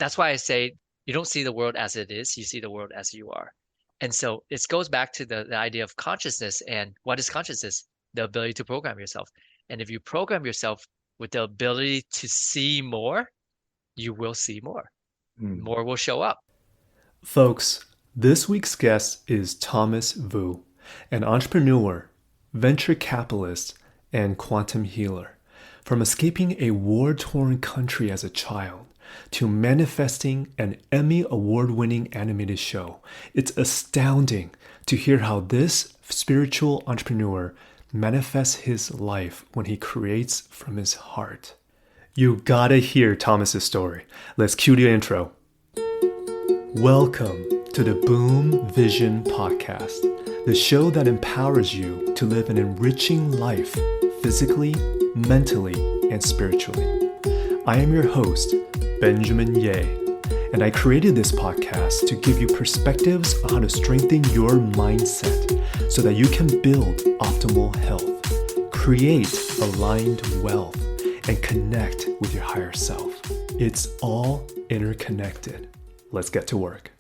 that's why I say you don't see the world as it is, you see the world as you are. And so it goes back to the idea of consciousness. And what is consciousness? The ability to program yourself. And if you program yourself with the ability to see more, you will see more. Hmm. More will show up. Folks, this week's guest is Thomas Vu, an entrepreneur, venture capitalist, and quantum healer. From escaping a war-torn country as a child to manifesting an Emmy Award-winning animated show, it's astounding to hear how this spiritual entrepreneur manifests his life when he creates from his heart. You gotta hear Thomas's story. Let's cue the intro. Welcome to the Boom Vision Podcast, the show that empowers you to live an enriching life physically, mentally, and spiritually. I am your host, Benjamin Ye, and I created this podcast to give you perspectives on how to strengthen your mindset so that you can build optimal health, create aligned wealth, and connect with your higher self. It's all interconnected. Let's get to work.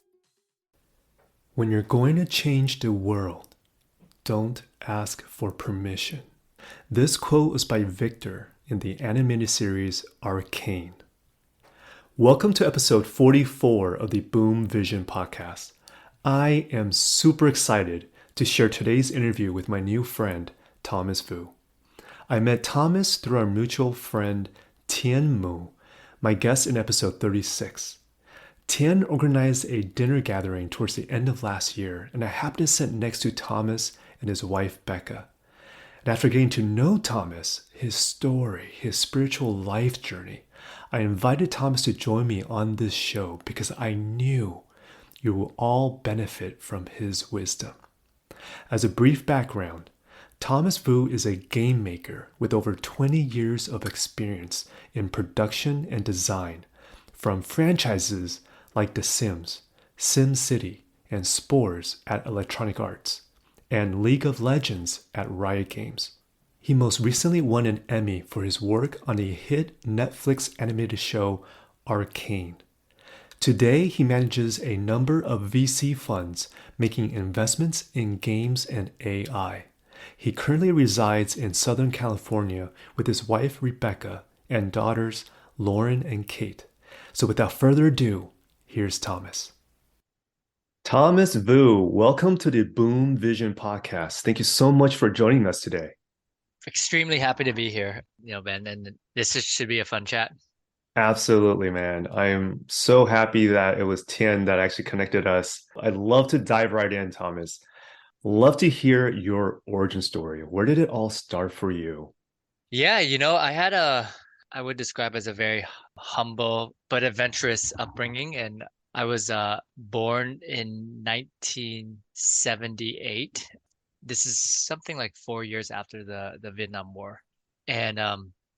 When you're going to change the world, don't ask for permission. This quote is by Viktor in the animated series Arcane. Welcome to episode 44 of the Boom Vision podcast. I am super excited to share today's interview with my new friend, Thomas Vu. I met Thomas through our mutual friend, Tian Mu, my guest in episode 36. Tian organized a dinner gathering towards the end of last year, and I happened to sit next to Thomas and his wife, Becca. And after getting to know Thomas, his story, his spiritual life journey, I invited Thomas to join me on this show because I knew you will all benefit from his wisdom. As a brief background, Thomas Vu is a game maker with over 20 years of experience in production and design, from franchises like The Sims, SimCity, and Spores at Electronic Arts, and League of Legends at Riot Games. He most recently won an Emmy for his work on the hit Netflix animated show Arcane. Today, he manages a number of VC funds making investments in games and AI. He currently resides in Southern California with his wife Rebecca and daughters Lauren and Kate. So without further ado, here's Thomas. Thomas Vu, welcome to the Boom Vision podcast. Thank you so much for joining us today. Extremely happy to be here, Ben, and should be a fun chat. Absolutely, man. I am so happy that it was Tian that actually connected us. I'd love to dive right in, Thomas. Love to hear your origin story. Where did it all start for you? Yeah, I would describe as a very humble but adventurous upbringing, and I was born in 1978. This is something like 4 years after the Vietnam War. And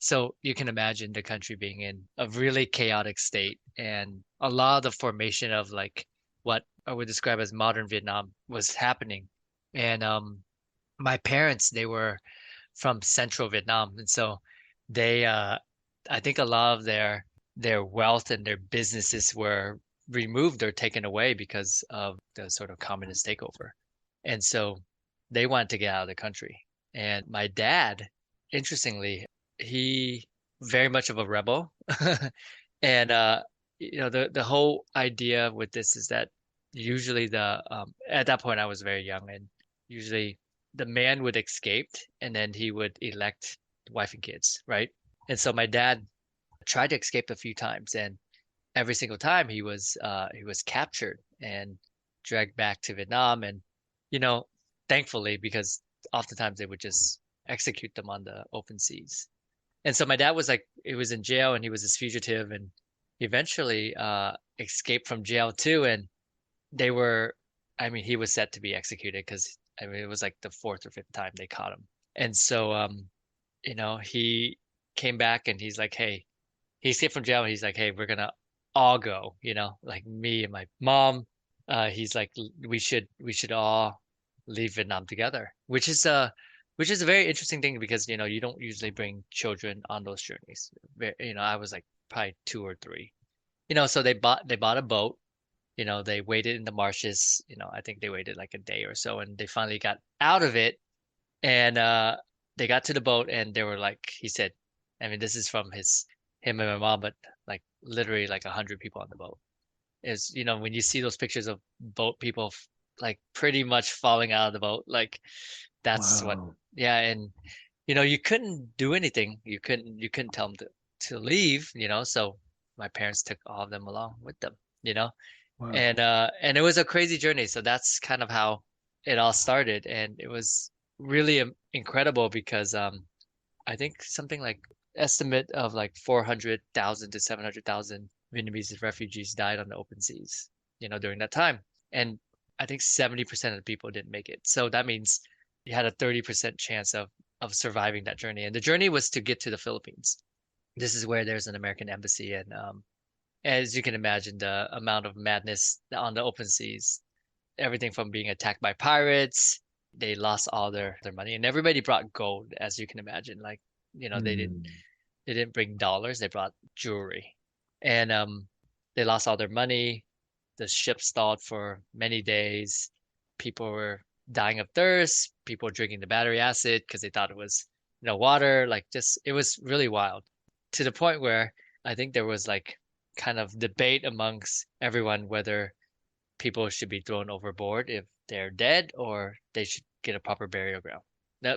so you can imagine the country being in a really chaotic state, and a lot of the formation of like what I would describe as modern Vietnam was happening. And my parents, they were from central Vietnam, and so they I think a lot of their wealth and their businesses were removed or taken away because of the sort of communist takeover. And so they wanted to get out of the country. And my dad, interestingly, he very much of a rebel. And the whole idea with this is that usually the at that point I was very young, and usually the man would escape and then he would elect wife and kids, right? And so my dad tried to escape a few times, and every single time he was captured and dragged back to Vietnam. And you know, thankfully, because oftentimes they would just execute them on the open seas. And so my dad was like, he was in jail and he was this fugitive, and he eventually escaped from jail too. And they were, I mean, he was set to be executed because I mean it was like the fourth or fifth time they caught him. And so he came back and he's like, hey, he escaped from jail and he's like, hey, we're gonna all go, like me and my mom. He's like, we should all leave Vietnam together, which is a very interesting thing because you don't usually bring children on those journeys. I was like probably two or three. So they bought a boat. They waited in the marshes. I think they waited like a day or so, and they finally got out of it. And they got to the boat, and they were like, he said, I mean, this is from him and my mom, but like literally like 100 people on the boat. When you see those pictures of boat people like pretty much falling out of the boat, like that's what, Wow. yeah. And you couldn't do anything. You couldn't tell them to leave, so my parents took all of them along with them, you know. Wow. And it was a crazy journey. So that's kind of how it all started. And it was really incredible because I think something like estimate of like 400,000 to 700,000 Vietnamese refugees died on the open seas, during that time. And I think 70% of the people didn't make it. So that means you had a 30% chance of surviving that journey. And the journey was to get to the Philippines. This is where there's an American embassy. And as you can imagine, the amount of madness on the open seas, everything from being attacked by pirates, they lost all their money. And everybody brought gold, as you can imagine. Like, they didn't Mm. they didn't bring dollars, they brought jewelry. And they lost all their money. The ship stalled for many days. People were dying of thirst. People were drinking the battery acid because they thought it was, water. Like just it was really wild to the point where I think there was like kind of debate amongst everyone whether people should be thrown overboard if they're dead or they should get a proper burial ground.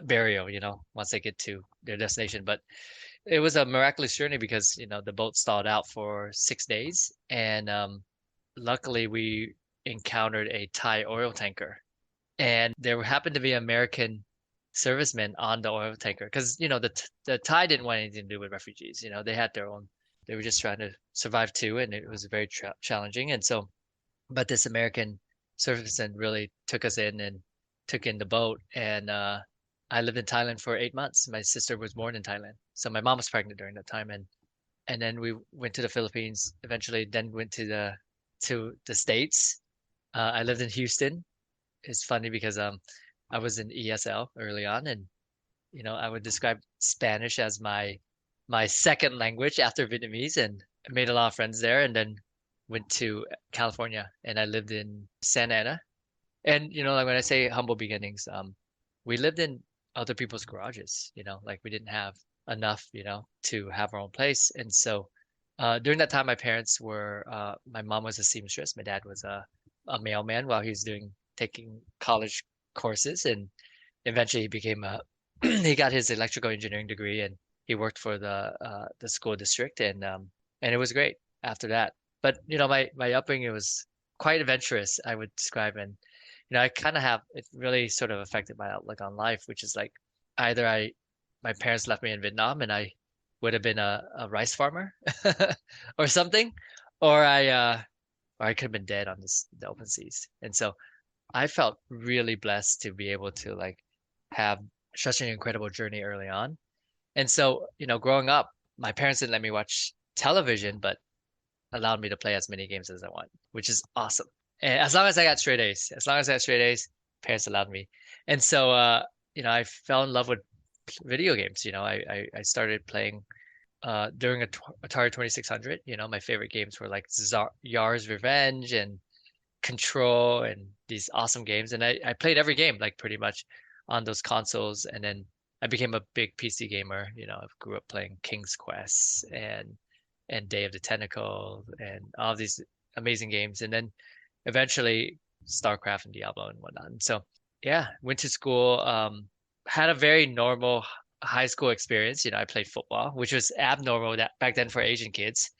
Burial, once they get to their destination. But it was a miraculous journey because, the boat stalled out for 6 days. And luckily we encountered a Thai oil tanker. And there happened to be American servicemen on the oil tanker because, the Thai didn't want anything to do with refugees. They had their own, they were just trying to survive too. And it was very challenging. And so, but this American serviceman really took us in and took in the boat. And I lived in Thailand for 8 months. My sister was born in Thailand, so my mom was pregnant during that time. And then we went to the Philippines. Eventually, then went to the States. I lived in Houston. It's funny because I was in ESL early on, and I would describe Spanish as my second language after Vietnamese, and I made a lot of friends there. And then went to California, and I lived in Santa Ana. And like when I say humble beginnings, we lived in other people's garages. Like we didn't have enough, to have our own place. And so during that time, my parents were my mom was a seamstress, my dad was a mailman while he was taking college courses, and eventually he became a he got his electrical engineering degree, and he worked for the school district. And it was great after that. But my upbringing was quite adventurous, I would describe. And I kind of have it really sort of affected my outlook on life, which is like either my parents left me in Vietnam and I would have been a rice farmer or something, or I could have been dead on the open seas. And so I felt really blessed to be able to like have such an incredible journey early on. And so, growing up, my parents didn't let me watch television, but allowed me to play as many games as I want, which is awesome. And as long as I got straight A's, parents allowed me. And so, I fell in love with video games. I started playing during Atari 2600. My favorite games were like Yar's Revenge and Control and these awesome games. And I played every game like pretty much on those consoles. And then I became a big PC gamer. I grew up playing King's Quest and Day of the Tentacle and all these amazing games. And then eventually StarCraft and Diablo and whatnot. And so yeah, went to school, had a very normal high school experience. I played football, which was abnormal that back then for Asian kids,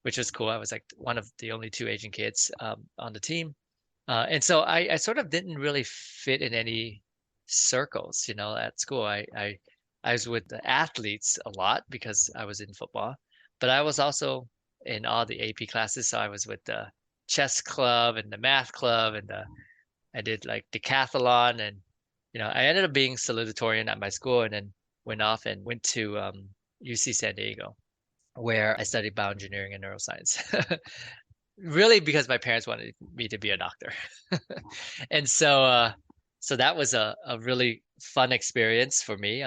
which was cool. I was like one of the only two Asian kids on the team. And so I sort of didn't really fit in any circles, at school. I was with the athletes a lot because I was in football, but I was also in all the AP classes. So I was with the chess club and the math club and I did like decathlon. And I ended up being salutatorian at my school, and then went off and went to UC San Diego, where I studied bioengineering and neuroscience. Really because my parents wanted me to be a doctor. And so that was a really fun experience for me.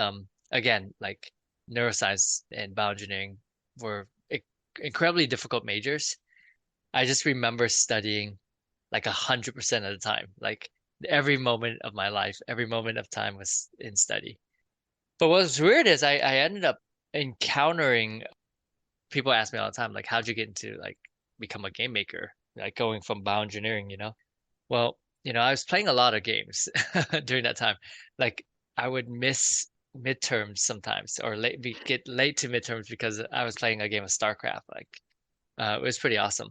Again, like neuroscience and bioengineering were incredibly difficult majors. I just remember studying like 100% of the time. Like every moment of my life, every moment of time was in study. But what was weird is I ended up encountering people ask me all the time, like, how'd you get into like become a game maker? Like going from bioengineering, you know? Well, I was playing a lot of games during that time. Like I would miss midterms sometimes or get late to midterms because I was playing a game of StarCraft. Like it was pretty awesome.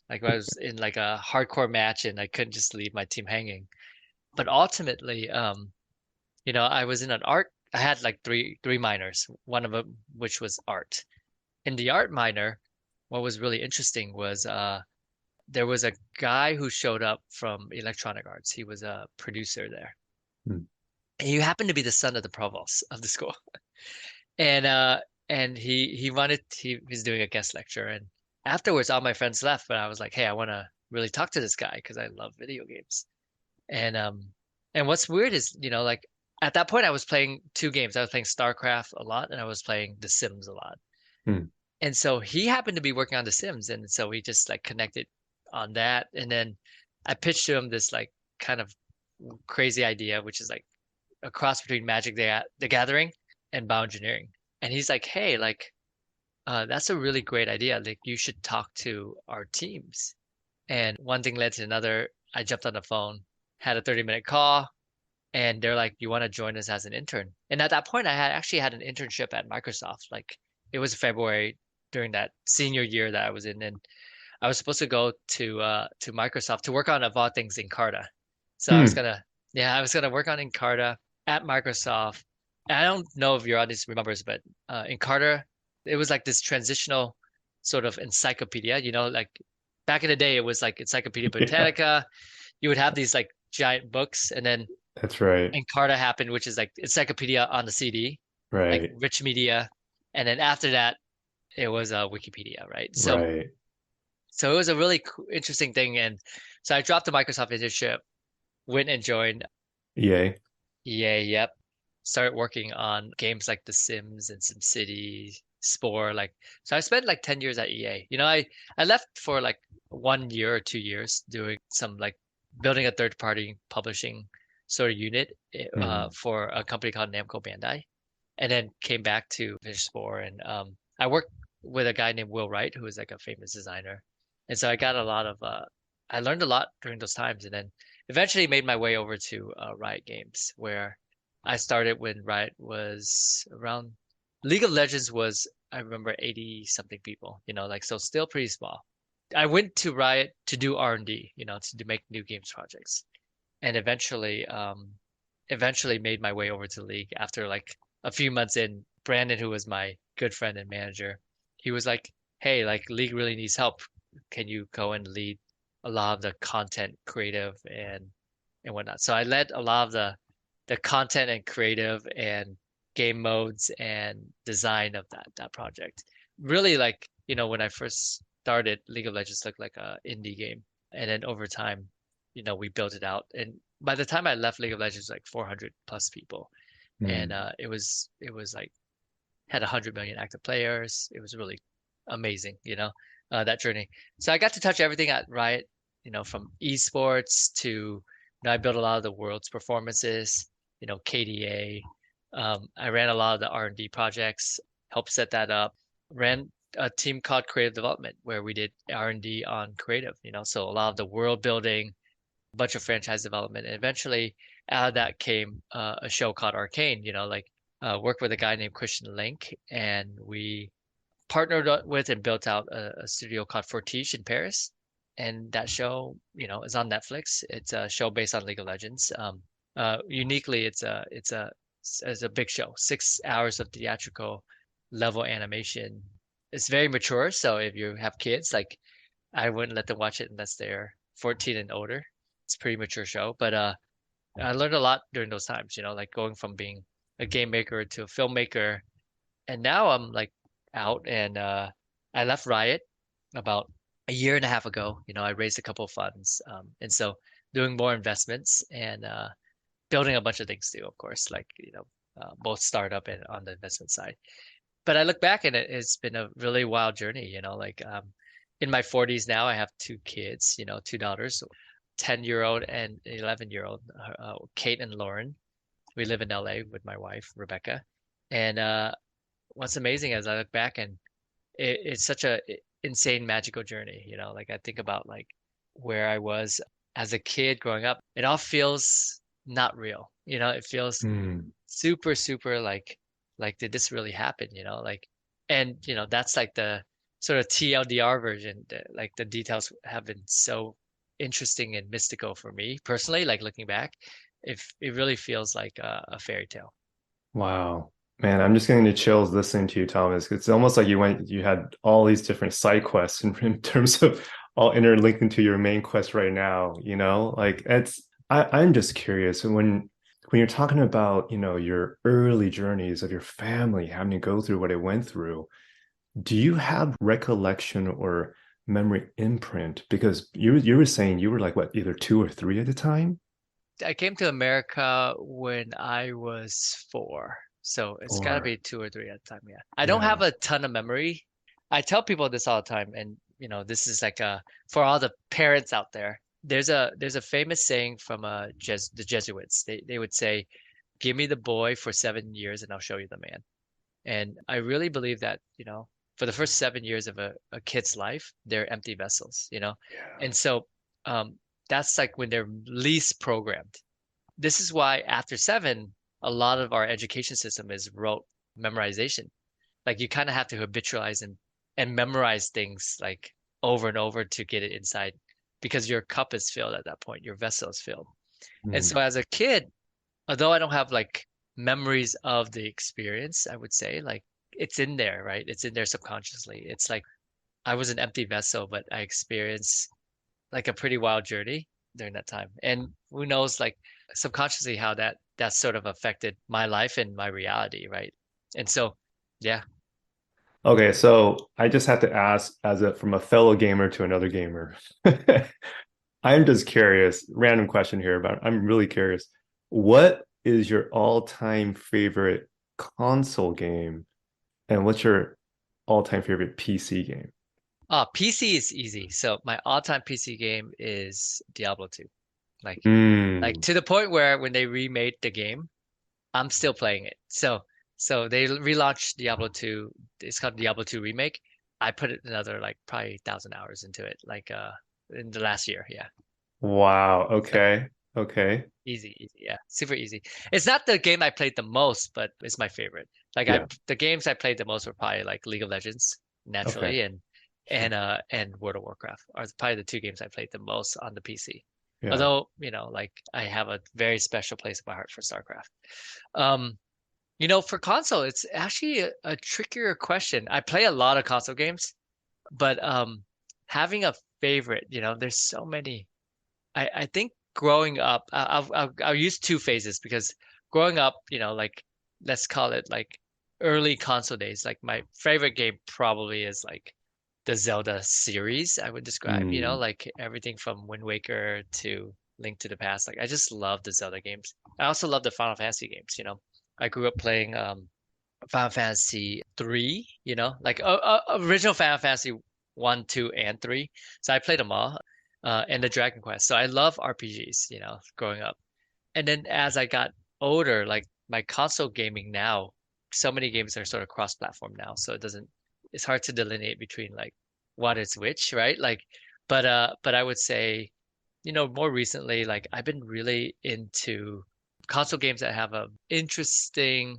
Like I was in like a hardcore match and I couldn't just leave my team hanging. But ultimately, I was in an art. I had like three minors, one of them which was art. In the art minor, what was really interesting was there was a guy who showed up from Electronic Arts. He was a producer there. Hmm. And he happened to be the son of the provost of the school. And he was doing a guest lecture and afterwards all my friends left, but I was like, hey, I want to really talk to this guy because I love video games. And what's weird is, like at that point I was playing two games. I was playing StarCraft a lot and I was playing The Sims a lot. Hmm. And so he happened to be working on The Sims, and so we just like connected on that. And then I pitched to him this like kind of crazy idea, which is like a cross between the Gathering and bioengineering. And he's like, "Hey, like, that's a really great idea. Like, you should talk to our teams." And one thing led to another. I jumped on the phone, had a 30-minute call, and they're like, "You want to join us as an intern?" And at that point, I had actually had an internship at Microsoft. Like, it was February during that senior year that I was in, and I was supposed to go to Microsoft to work on of all things Encarta. So Hmm. I was gonna work on Encarta at Microsoft. And I don't know if your audience remembers, but Encarta, it was like this transitional sort of encyclopedia. Like back in the day, it was like Encyclopedia Yeah, Britannica. You would have these like giant books, and then that's right. Encarta happened, which is like encyclopedia on the CD, like Right. rich media, and then after that, it was Wikipedia, right? So Right. so it was a really interesting thing. And so I dropped the Microsoft internship, went and joined EA. EA, yep. Started working on games like The Sims and SimCity, Spore. So I spent like 10 years at EA. I left for like 1 year or 2 years doing some like building a third party publishing sort of unit Hmm. for a company called Namco Bandai, and then came back to finish Spore. And I worked with a guy named Will Wright, who is like a famous designer. And so I learned a lot during those times. And then eventually made my way over to Riot Games, where I started when Riot was around. League of Legends was, I remember, 80 something people, like so still pretty small. I went to Riot to do R&D, to make new games projects, and eventually made my way over to League after like a few months in. Brandon, who was my good friend and manager, he was like, "Hey, like League really needs help. Can you go and lead a lot of the content, creative, and whatnot?" So I led a lot of the content and creative and game modes and design of that project. Really, like, when I first started, League of Legends looked like a indie game, and then over time, we built it out. And by the time I left League of Legends, like 400 plus people, and Hmm. it was like had 100 million active players. It was really amazing, that journey. So I got to touch everything at Riot, from esports to, I built a lot of the world's performances, KDA. I ran a lot of the R&D projects, helped set that up, ran a team called Creative Development where we did R&D on creative, so a lot of the world building, a bunch of franchise development, and eventually out of that came a show called Arcane. Worked with a guy named Christian Link, and we partnered with and built out a studio called Fortiche in Paris. And that show, is on Netflix. It's a show based on League of Legends. Uniquely, it's a big show, 6 hours of theatrical level animation. It's very mature, so if you have kids, like I wouldn't let them watch it unless they're 14 and older. It's a pretty mature show, but I learned a lot during those times, like going from being a game maker to a filmmaker. And now I'm like out and I left Riot about a year and a half ago. I raised a couple of funds. And so doing more investments and building a bunch of things too, of course, like, both startup and on the investment side. But I look back and it's been a really wild journey, like in my 40s now. I have two kids, two daughters, 10-year-old and 11-year-old, Kate and Lauren. We live in LA with my wife, Rebecca. And what's amazing as I look back, and it's such a insane magical journey, like I think about like where I was as a kid growing up. It all feels not real. It feels Mm. super, super like did this really happen, like, and that's like the sort of TLDR version. Like the details have been so interesting and mystical for me personally, like looking back, if it really feels like a fairy tale. Wow. Man, I'm just getting the chills listening to you, Thomas. It's almost like you had all these different side quests in terms of all interlinked into your main quest right now, Like I'm just curious when you're talking about, your early journeys of your family having to go through what it went through, do you have recollection or memory imprint? Because you were saying you were like what, either two or three at the time? I came to America when I was 4, so it's got to Or be 2 or 3 at the time. Yeah, I don't have yeah. a ton of memory. I tell people this all the time, and this is like for all the parents out there. There's a famous saying from the Jesuits. They would say, "Give me the boy for 7 years, and I'll show you the man." And I really believe that, for the first 7 years of a kid's life, they're empty vessels. Yeah. And so that's like when they're least programmed. This is why after 7, a lot of our education system is rote memorization. Like you kind of have to habitualize and memorize things like over and over to get it inside because your cup is filled at that point, your vessel is filled. And Mm. so as a kid, although I don't have like memories of the experience, I would say like it's in there, right? It's in there subconsciously. It's like I was an empty vessel, but I experienced like a pretty wild journey during that time. And who knows, like subconsciously how that sort of affected my life and my reality, right? And so, yeah. Okay, so I just have to ask, from a fellow gamer to another gamer. I'm just curious, random question here, but I'm really curious. What is your all-time favorite console game, and what's your all-time favorite PC game? PC is easy. So my all-time PC game is Diablo 2. Like Mm, to the point where when they remade the game, I'm still playing it. So they relaunched Diablo 2. It's called Diablo 2 Remake. I put it another like probably 1,000 hours into it, like in the last year. Yeah. wow. So Okay. Okay. easy, easy. Yeah. Super easy. It's not the game I played the most, but it's my favorite. Like Yeah. the games I played the most were probably like League of Legends, Okay. naturally, and Sure. and World of Warcraft are probably the two games I played the most on the PC. Yeah. Although, like I have a very special place in my heart for StarCraft. Um, for console, it's actually a trickier question. I play a lot of console games, but having a favorite, there's so many. I think growing up, I'll use two phases because growing up, like let's call it like early console days. Like my favorite game probably is like the Zelda series, I would describe, Mm, like everything from Wind Waker to Link to the Past. Like I just love the Zelda games. I also love the Final Fantasy games. I grew up playing Final Fantasy 3, like original Final Fantasy 1, 2, and 3. So I played them all. And the Dragon Quest. So I love RPGs, growing up. And then as I got older, like my console gaming now, so many games are sort of cross-platform now. So it's hard to delineate between like what is which, right? Like, but I would say, more recently, like I've been really into console games that have a interesting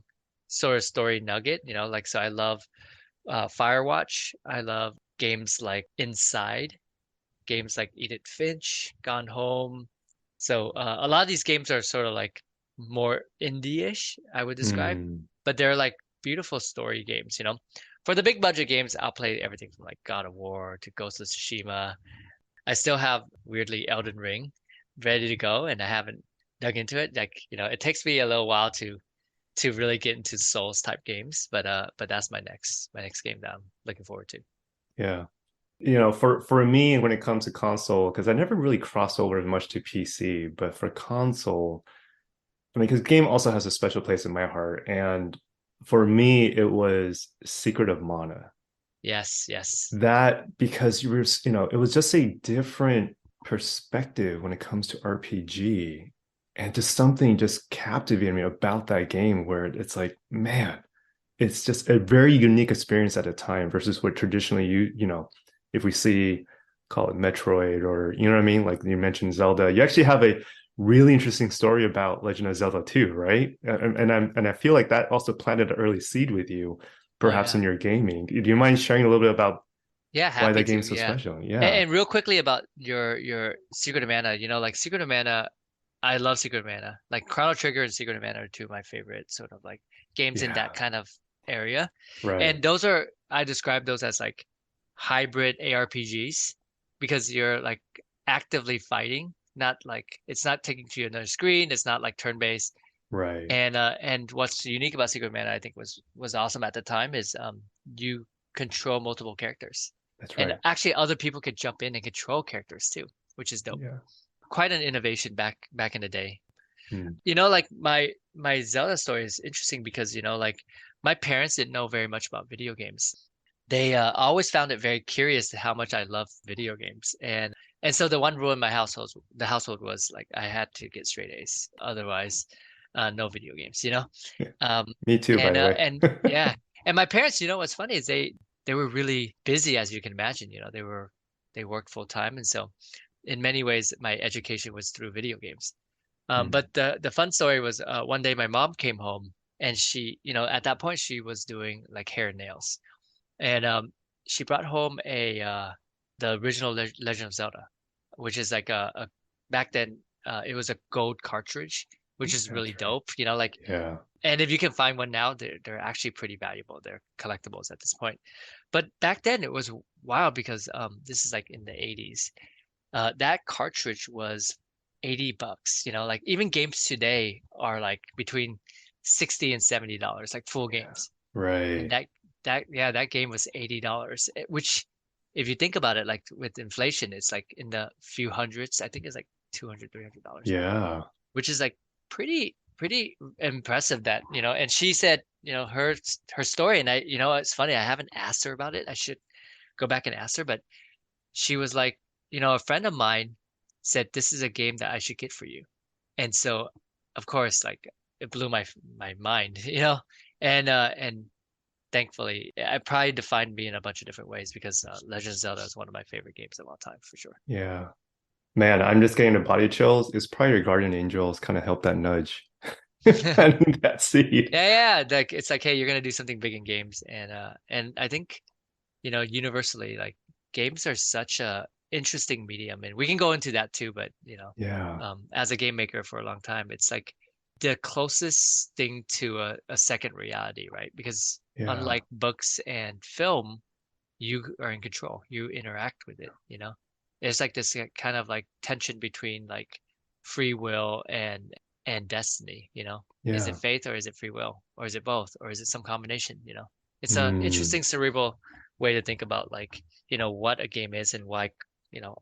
sort of story nugget, like so I love Firewatch. I love games like Inside, games like Edith Finch, Gone Home. So a lot of these games are sort of like more indie-ish, I would describe, mm. but they're like beautiful story games. For the big budget games, I'll play everything from like God of War to Ghost of Tsushima. I still have weirdly Elden Ring ready to go, and I haven't dug into it. Like, it takes me a little while to really get into Souls type games, but that's my next game that I'm looking forward to. Yeah. For me, when it comes to console, because I never really crossed over as much to PC, but for console, I mean, because game also has a special place in my heart. And for me, it was Secret of Mana. Yes, yes. That because you were, it was just a different perspective when it comes to RPG. And just something just captivated me about that game where it's like, man, it's just a very unique experience at a time versus what traditionally if we see, call it Metroid or you know what I mean? Like you mentioned Zelda, you actually have a really interesting story about Legend of Zelda too, right? And I feel like that also planted an early seed with you, Oh perhaps yeah. in your gaming. Do you mind sharing a little bit about Yeah, why happy that to. game's so Yeah. special? Yeah. And real quickly about your Secret of Mana, like Secret of Mana, I love Secret of Mana. Like Chrono Trigger and Secret of Mana are two of my favorite sort of like games in that Yeah. kind of area. Right. And I describe those as like hybrid ARPGs because you're like actively fighting, not like it's not taking to another screen, it's not like turn-based. Right. And what's unique about Secret of Mana, I think was awesome at the time is you control multiple characters. That's And right. actually other people could jump in and control characters too, which is dope. Yeah. Quite an innovation back in the day. Hmm. Like my Zelda story is interesting because, like my parents didn't know very much about video games. They always found it very curious how much I love video games. And so the one rule in the household was like I had to get straight A's. Otherwise, no video games, you know? Yeah. Um, Me too, by the way. and yeah, and my parents, what's funny is they were really busy, as you can imagine. They worked full time, and so in many ways, my education was through video games. Hmm. But the fun story was one day my mom came home, and she, at that point she was doing like hair and nails, and she brought home a the original Legend of Zelda, which is like a back then it was a gold cartridge, which is really That's right. dope. Like Yeah. and if you can find one now, they're actually pretty valuable. They're collectibles at this point. But back then it was wild because this is like in the 80s. That cartridge was $80. Like even games today are like between 60 and $70, like full Yeah. games. And Right. that game was $80, which if you think about it, like with inflation, it's like in the few hundreds. I think it's like 200, $300 now, Yeah. which is like pretty impressive and she said, her story and it's funny, I haven't asked her about it. I should go back and ask her, but she was like, a friend of mine said this is a game that I should get for you. And so of course like it blew my mind, and thankfully I probably defined me in a bunch of different ways because Legend of Zelda is one of my favorite games of all time for sure. Yeah. Man, I'm just getting the body chills. It's probably your guardian angels kind of help that nudge and that seed. Yeah, like it's like, hey, you're gonna do something big in games, and I think, universally, like games are such a interesting medium, and we can go into that too, but Yeah. as a game maker for a long time, it's like the closest thing to a second reality, right? Because Yeah. unlike books and film, you are in control. You interact with it. It's like this kind of like tension between like free will and destiny. Is it Yeah. faith or is it free will? Or is it both? Or is it some combination? It's a Mm. interesting cerebral way to think about like, what a game is and why,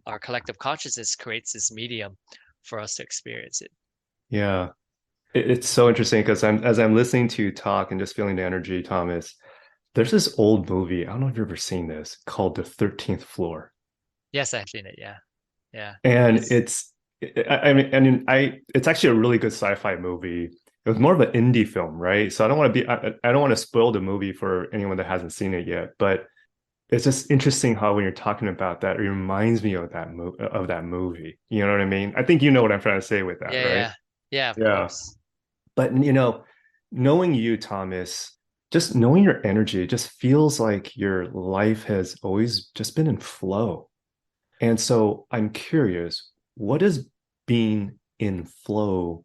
our collective consciousness creates this medium for us to experience it. Yeah. It's so interesting because as I'm listening to you talk and just feeling the energy, Thomas, there's this old movie. I don't know if you've ever seen this called The 13th Floor. Yes, I've seen it. Yeah. Yeah. And It's it's actually a really good sci-fi movie. It was more of an indie film, right? So I don't want to spoil the movie for anyone that hasn't seen it yet, but it's just interesting how when you're talking about that, it reminds me of that movie. You know what I mean? I think you know what I'm trying to say with that, yeah, right? yeah. Yeah, of Yeah. course. But knowing you, Thomas, just knowing your energy, it just feels like your life has always just been in flow. And so I'm curious, what does being in flow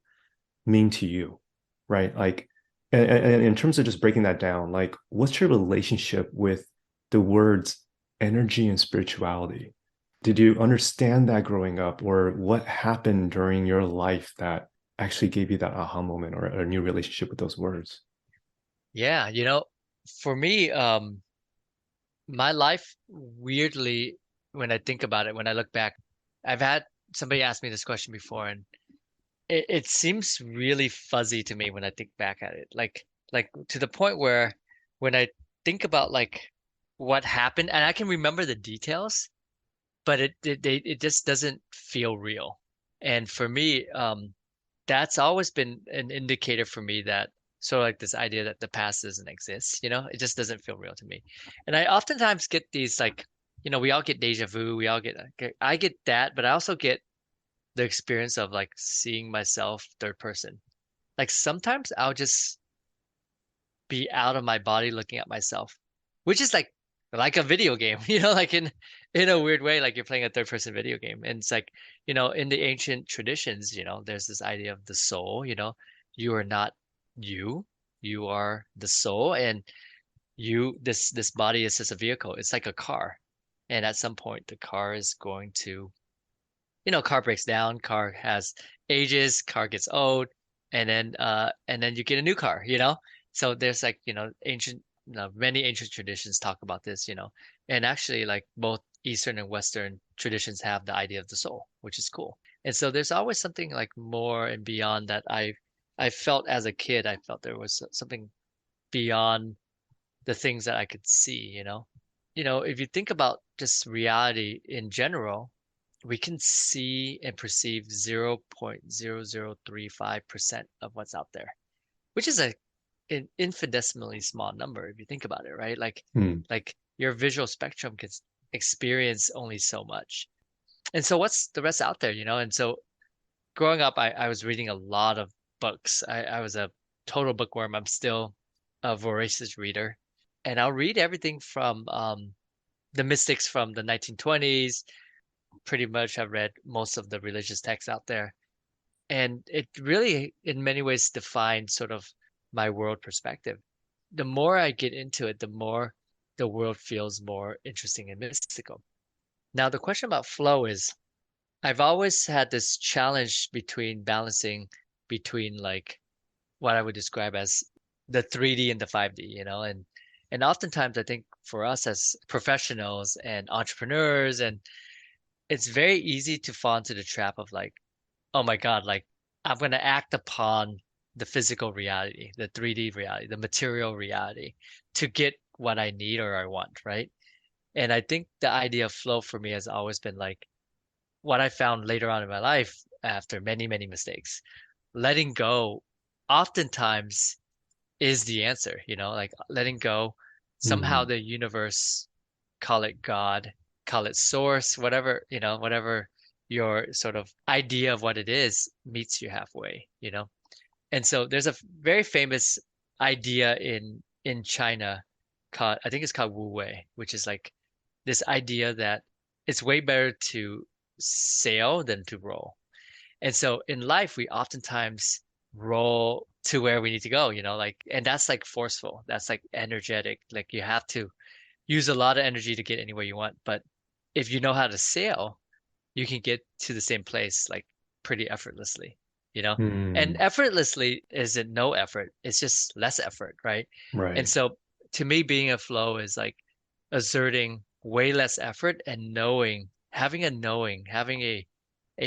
mean to you? Right? Like, and in terms of just breaking that down, like, what's your relationship with the words energy and spirituality? Did you understand that growing up, or what happened during your life that actually gave you that aha moment or a new relationship with those words? Yeah, for me, my life weirdly, when I think about it, when I look back, I've had somebody ask me this question before, and it seems really fuzzy to me when I think back at it. Like to the point where when I think about like what happened, and I can remember the details, but it just doesn't feel real. And for me, that's always been an indicator for me that sort of like this idea that the past doesn't exist, it just doesn't feel real to me. And I oftentimes get these like, we all get deja vu, we all I get that, but I also get the experience of like seeing myself third person. Like sometimes I'll just be out of my body looking at myself, which is like a video game, like in a weird way, like you're playing a third person video game. And it's like, in the ancient traditions, there's this idea of the soul, you are not you, you are the soul, and this body is just a vehicle. It's like a car. And at some point the car is going to, car breaks down, car has ages, car gets old, and then you get a new car, So there's like, ancient many ancient traditions talk about this, and actually like both Eastern and Western traditions have the idea of the soul, which is cool. And so there's always something like more and beyond that I felt as a kid. I felt there was something beyond the things that I could see, if you think about just reality in general, we can see and perceive 0.0035% of what's out there, which is an infinitesimally small number if you think about it, right? Hmm. Like your visual spectrum can experience only so much. And so what's the rest out there, And so growing up, I was reading a lot of books. I was a total bookworm. I'm still a voracious reader. And I'll read everything from the mystics from the 1920s. Pretty much have read most of the religious texts out there. And it really, in many ways, defined sort of my world perspective. The more I get into it, the more the world feels more interesting and mystical. Now, the question about flow is I've always had this challenge between balancing between like what I would describe as the 3D and the 5D, and oftentimes I think for us as professionals and entrepreneurs, and it's very easy to fall into the trap of like, oh my God, like I'm going to act upon the physical reality, the 3D reality, the material reality to get what I need or I want, right? And I think the idea of flow for me has always been like what I found later on in my life after many, many mistakes. Letting go oftentimes is the answer, like letting go. Somehow Hmm. the universe, call it God, call it source, whatever, whatever your sort of idea of what it is meets you halfway, And so there's a very famous idea in China called, I think it's called Wu Wei, which is like this idea that it's way better to sail than to roll. And so in life, we oftentimes roll to where we need to go, and that's like forceful. That's like energetic. Like you have to use a lot of energy to get anywhere you want. But if you know how to sail, you can get to the same place like pretty effortlessly, you know? And Hmm. effortlessly isn't no effort, it's just less effort, right? And Right. so to me, being a flow is like exerting way less effort and knowing, having a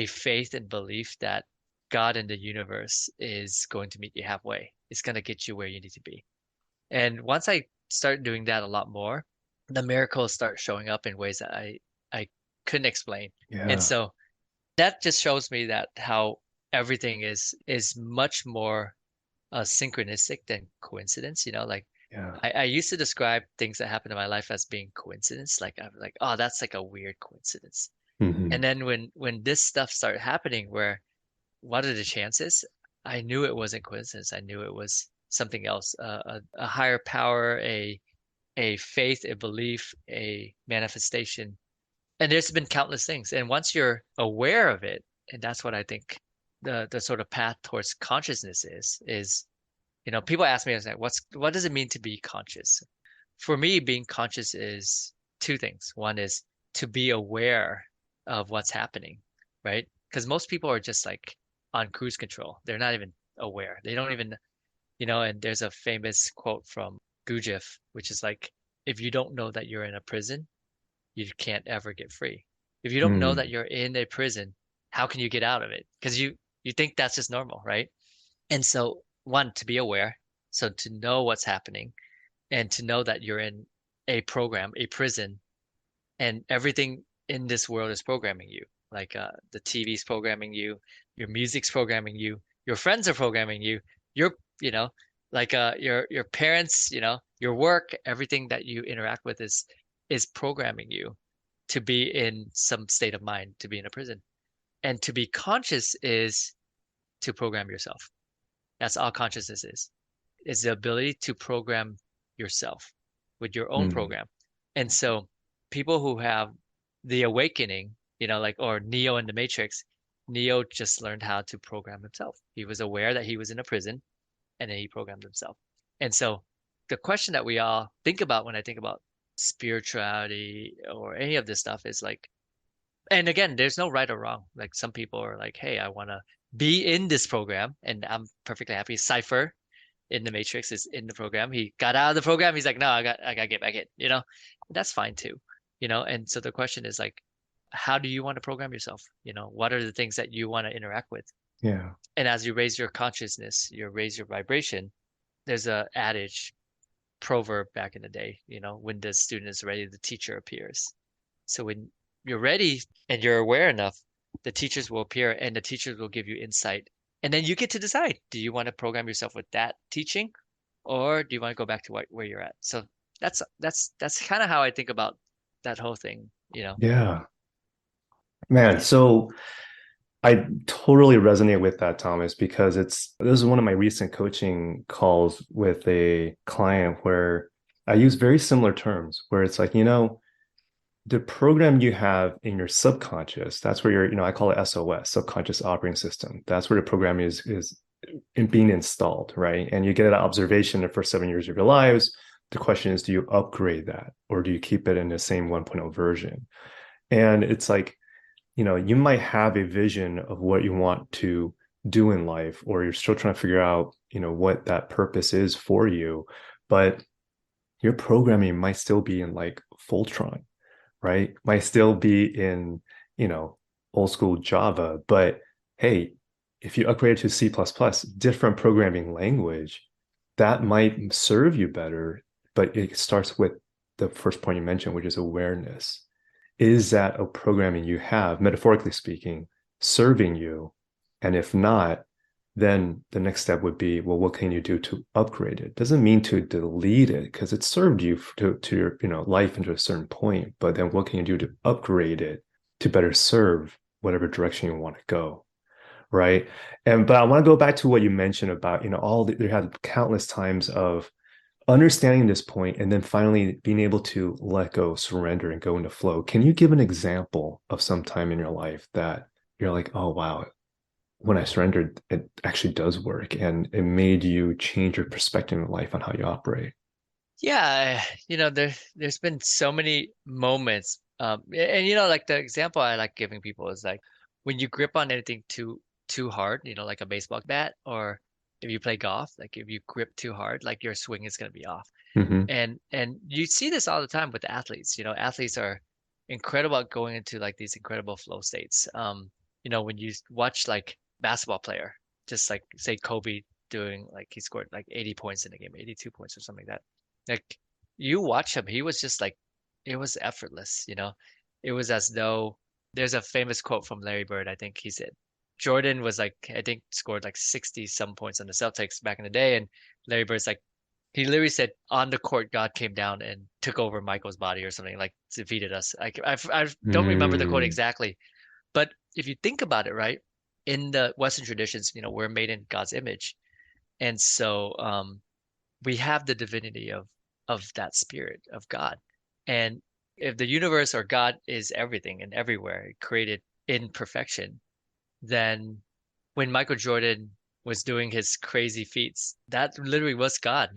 faith and belief that God and the universe is going to meet you halfway. It's going to get you where you need to be. And once I start doing that a lot more, the miracles start showing up in ways that I couldn't explain. And Yeah. so that just shows me that how everything is much more synchronistic than coincidence. Like Yeah. I used to describe things that happen in my life as being coincidence. Like I'm like, oh, that's like a weird coincidence. Hmm. And then when this stuff started happening, where what are the chances? I knew it wasn't coincidence. I knew it was something else, a higher power, a faith, a belief, a manifestation. And there's been countless things. And once you're aware of it, and that's what I think the sort of path towards consciousness is, people ask me, I was like, what does it mean to be conscious? For me, being conscious is two things. One is to be aware of what's happening, right? Because most people are just like on cruise control. They're not even aware. They don't even, and there's a famous quote from Gurdjieff, which is like, if you don't know that you're in a prison, you can't ever get free. If you don't know that Hmm. you're in a prison, how can you get out of it? Because you think that's just normal, right? And so one, to be aware, so to know what's happening and to know that you're in a program, a prison, and everything in this world is programming you. Like the TV's programming you, your music's programming you, your friends are programming you, your you know, like your parents, your work, everything that you interact with is programming you to be in some state of mind, to be in a prison. And to be conscious is to program yourself. That's all consciousness is the ability to program yourself with your own Mm. program. And so people who have the awakening, like or Neo in the Matrix, Neo just learned how to program himself. He was aware that he was in a prison and then he programmed himself. And so the question that we all think about when I think about spirituality or any of this stuff is like, and again, there's no right or wrong. Like some people are like, hey, I want to be in this program and I'm perfectly happy. Cypher in the Matrix is in the program. He got out of the program. He's like, no, I got to get back in. That's fine too. And so the question is like, how do you want to program yourself? What are the things that you want to interact with? Yeah. And as you raise your consciousness, you raise your vibration. There's a adage, proverb back in the day, when the student is ready, the teacher appears. So when you're ready and you're aware enough, the teachers will appear and the teachers will give you insight. And then you get to decide, do you want to program yourself with that teaching or do you want to go back to where you're at? So that's kind of how I think about that whole thing. Yeah. Man, so I totally resonate with that, Thomas, because this is one of my recent coaching calls with a client where I use very similar terms where it's like, the program you have in your subconscious, that's where I call it SOS, subconscious operating system. That's where the program is being installed, right? And you get that observation the first 7 years of your lives. The question is, do you upgrade that or do you keep it in the same 1.0 version? And it's like, you might have a vision of what you want to do in life, or you're still trying to figure out, what that purpose is for you, but your programming might still be in like Voltron, right? Might still be in, old school Java. But hey, if you upgrade to C++, different programming language, that might serve you better. But it starts with the first point you mentioned, which is awareness. Is that a programming you have, metaphorically speaking, serving you? And if not, then the next step would be, well, what can you do to upgrade it? Doesn't mean to delete it because it served you to your life into a certain point, but then what can you do to upgrade it to better serve whatever direction you want to go, right? But I want to go back to what you mentioned about there had countless times of understanding this point and then finally being able to let go, surrender, and go into flow. Can you give an example of some time in your life that you're like, oh wow, when I surrendered, it actually does work and it made you change your perspective in life on how you operate? Yeah, there's been so many moments. And like the example I like giving people is like when you grip on anything too hard, like a baseball bat, or if you play golf, like if you grip too hard, like your swing is gonna be off. Mm-hmm. And you see this all the time with athletes. Athletes are incredible at going into like these incredible flow states. When you watch like basketball player, just like say Kobe doing like he scored like 80 points in a game, 82 points or something like that. Like you watch him, he was just like it was effortless. It was as though there's a famous quote from Larry Bird. I think he said Jordan was like I think scored like 60 some points on the Celtics back in the day, and Larry Bird's like he literally said on the court God came down and took over Michael's body or something like defeated us. I don't remember the quote Mm. exactly, but if you think about it, right, in the Western traditions, we're made in God's image, and so we have the divinity of that spirit of God. And if the universe or God is everything and everywhere, created in perfection, then when Michael Jordan was doing his crazy feats, that literally was God.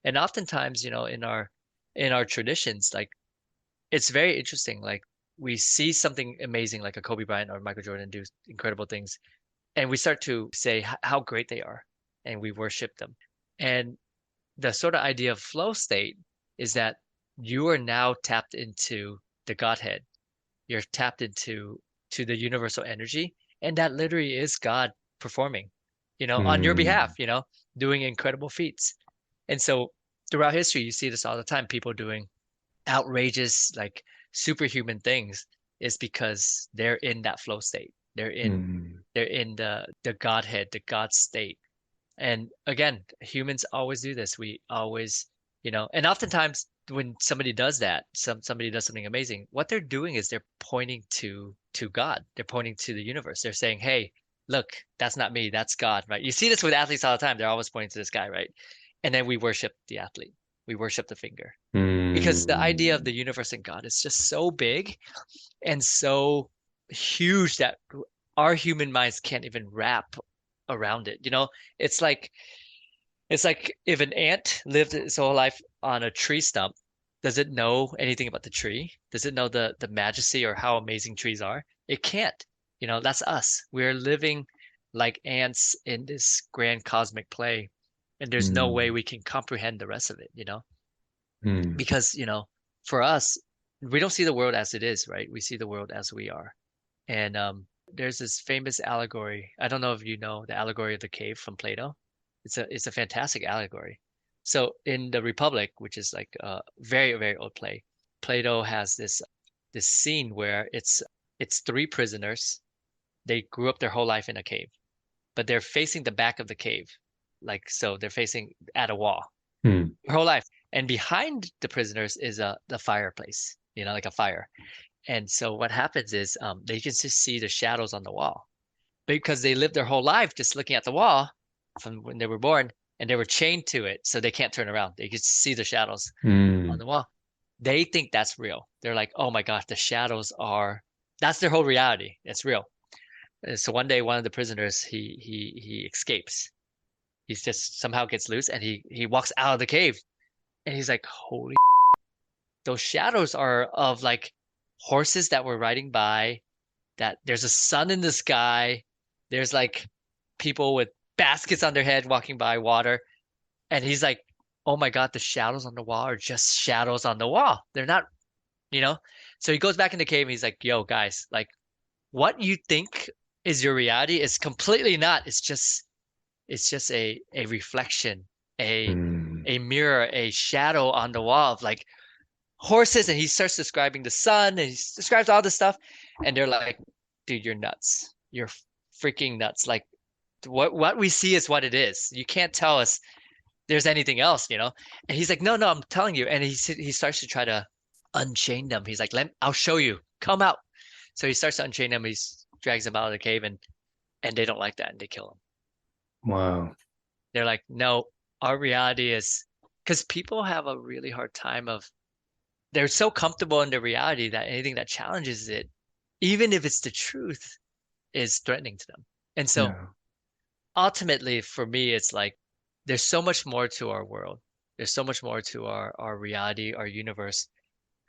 And oftentimes, in our traditions, like it's very interesting. Like we see something amazing like a Kobe Bryant or Michael Jordan do incredible things, and we start to say how great they are, and we worship them. And the sort of idea of flow state is that you are now tapped into the Godhead. You're tapped into the universal energy, and that literally is God performing, on your behalf, Mm. doing incredible feats. And so throughout history, you see this all the time, people doing outrageous, like superhuman things is because they're in that flow state. Mm. They're in the Godhead, the God state. And again, humans always do this. We always, and oftentimes when somebody does that, somebody does something amazing, what they're doing is they're pointing to God. They're pointing to the universe. They're saying, "Hey, look, that's not me, that's God," right? You see this with athletes all the time. They're always pointing to this guy, right? And then we worship the athlete. We worship the finger. Because the idea of Mm. the universe and God is just so big and so huge that our human minds can't even wrap around it. It's like it's like if an ant lived its whole life on a tree stump, does it know anything about the tree? Does it know the majesty or how amazing trees are? It can't. That's us. We're living like ants in this grand cosmic play, and there's no way Mm. we can comprehend the rest of it. Mm. Because, for us, we don't see the world as it is, right? We see the world as we are. And there's this famous allegory. I don't know if you know the allegory of the cave from Plato. It's a fantastic allegory. So in the Republic, which is like a very, very old play, Plato has this scene where it's three prisoners. They grew up their whole life in a cave, but they're facing the back of the cave. Like so they're facing at a wall Mm. their whole life. And behind the prisoners is the fireplace, like a fire. And so what happens is they can just see the shadows on the wall because they lived their whole life just looking at the wall from when they were born and they were chained to it. So they can't turn around. They can see the shadows on Mm. the wall. They think that's real. They're like, oh my gosh, that's their whole reality. It's real. And so one day, one of the prisoners, he escapes. He just somehow gets loose and he walks out of the cave and he's like, holy, those shadows are of like horses that were riding by, that there's a sun in the sky. There's like people with baskets on their head walking by water. And he's like, oh my God, the shadows on the wall are just shadows on the wall. They're not, you know? So he goes back in the cave and he's like, yo, guys, like what you think is your reality is completely not. It's just a reflection, a Mm. a mirror, a shadow on the wall of like horses. And he starts describing the sun and he describes all this stuff. And they're like, dude, you're nuts. You're freaking nuts. Like what we see is what it is. You can't tell us there's anything else. And he's like, no, no, I'm telling you. And he starts to try to unchain them. He's like, I'll show you. Come out. So he starts to unchain them. He drags them out of the cave and they don't like that and they kill him. Wow. They're like, no, our reality is because people have a really hard time of they're so comfortable in their reality that anything that challenges it, even if it's the truth, is threatening to them. And so Yeah. ultimately for me, it's like there's so much more to our world. There's so much more to our reality, our universe.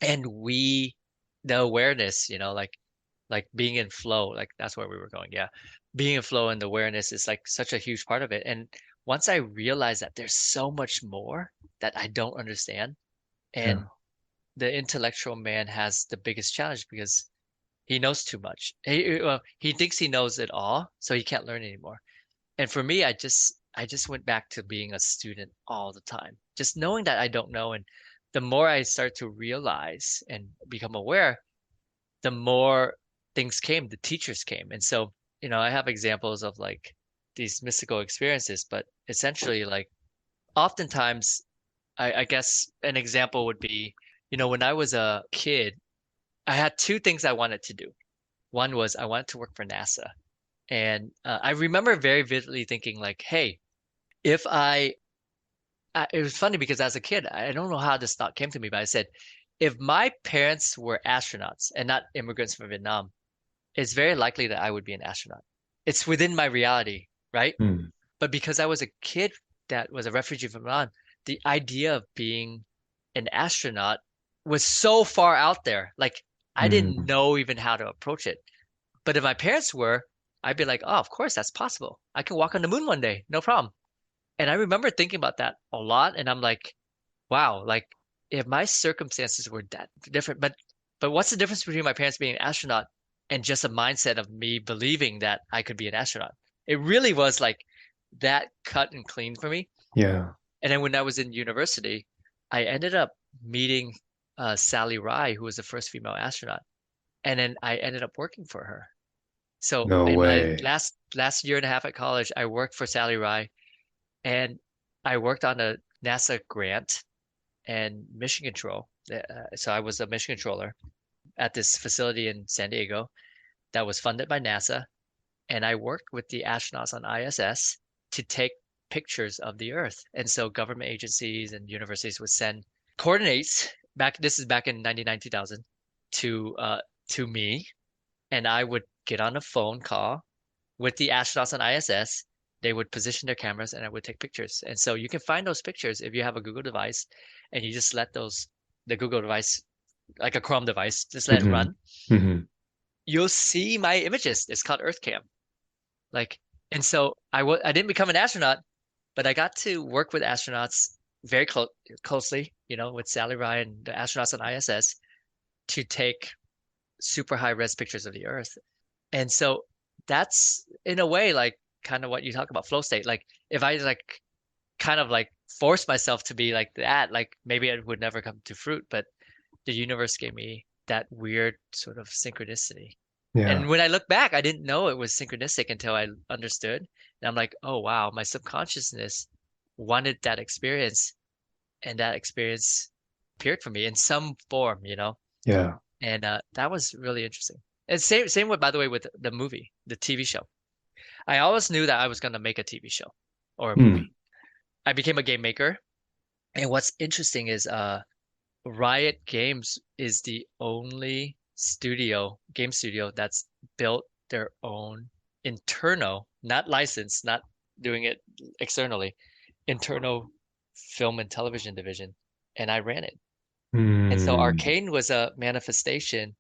And the awareness, like being in flow, like that's where we were going. Yeah. Being in flow and the awareness is like such a huge part of it. And once I realized that there's so much more that I don't understand, Yeah. and the intellectual man has the biggest challenge because he knows too much. He thinks he knows it all, so he can't learn anymore. And for me, I just went back to being a student all the time, just knowing that I don't know. And the more I start to realize and become aware, the more things came, the teachers came. And so, I have examples of like these mystical experiences, but essentially like oftentimes I guess an example would be, when I was a kid, I had two things I wanted to do. One was I wanted to work for NASA. And I remember very vividly thinking like, hey, if it was funny because as a kid, I don't know how this thought came to me, but I said, if my parents were astronauts and not immigrants from Vietnam, it's very likely that I would be an astronaut. It's within my reality, right? Mm. But because I was a kid that was a refugee from Iran, the idea of being an astronaut was so far out there. Like I didn't Mm. know even how to approach it. But if my parents were, I'd be like, oh, of course, that's possible. I can walk on the moon one day, no problem. And I remember thinking about that a lot, and I'm like, wow, like if my circumstances were that different, but what's the difference between my parents being an astronaut and just a mindset of me believing that I could be an astronaut? It really was like that cut and clean for me. Yeah. And then when I was in university, I ended up meeting. Sally Ride, who was the first female astronaut, and then I ended up working for her. So No in my way. last year and a half at college, I worked for Sally Ride, and I worked on a NASA grant and mission control. So I was a mission controller at this facility in San Diego that was funded by NASA, and I worked with the astronauts on ISS to take pictures of the Earth. And so government agencies and universities would send coordinates back. This is back in 99, 2000 to me, and I would get on a phone call with the astronauts on ISS. They would position their cameras and I would take pictures. And so you can find those pictures if you have a Google device and you just let the Google device, like a Chrome device, just let it Hmm. run. Hmm. You'll see my images. It's called EarthCam. Like, and so I didn't become an astronaut, but I got to work with astronauts very closely, with Sally Ryan, the astronauts on ISS, to take super high res pictures of the Earth. And so that's in a way like kind of what you talk about flow state. Like if I like kind of like force myself to be like that, like maybe it would never come to fruit, but the universe gave me that weird sort of synchronicity. Yeah. And when I look back, I didn't know it was synchronistic until I understood. And I'm like, oh wow, my subconsciousness wanted that experience, and that experience appeared for me in some form. Yeah. And that was really interesting. And same with, by the way, with the movie, the TV show. I always knew that I was going to make a TV show or a Hmm. movie. I became a game maker, and what's interesting is Riot Games is the only game studio that's built their own internal, not licensed, not doing it externally, internal film and television division, and I ran it. And so Hmm. Arcane was a manifestation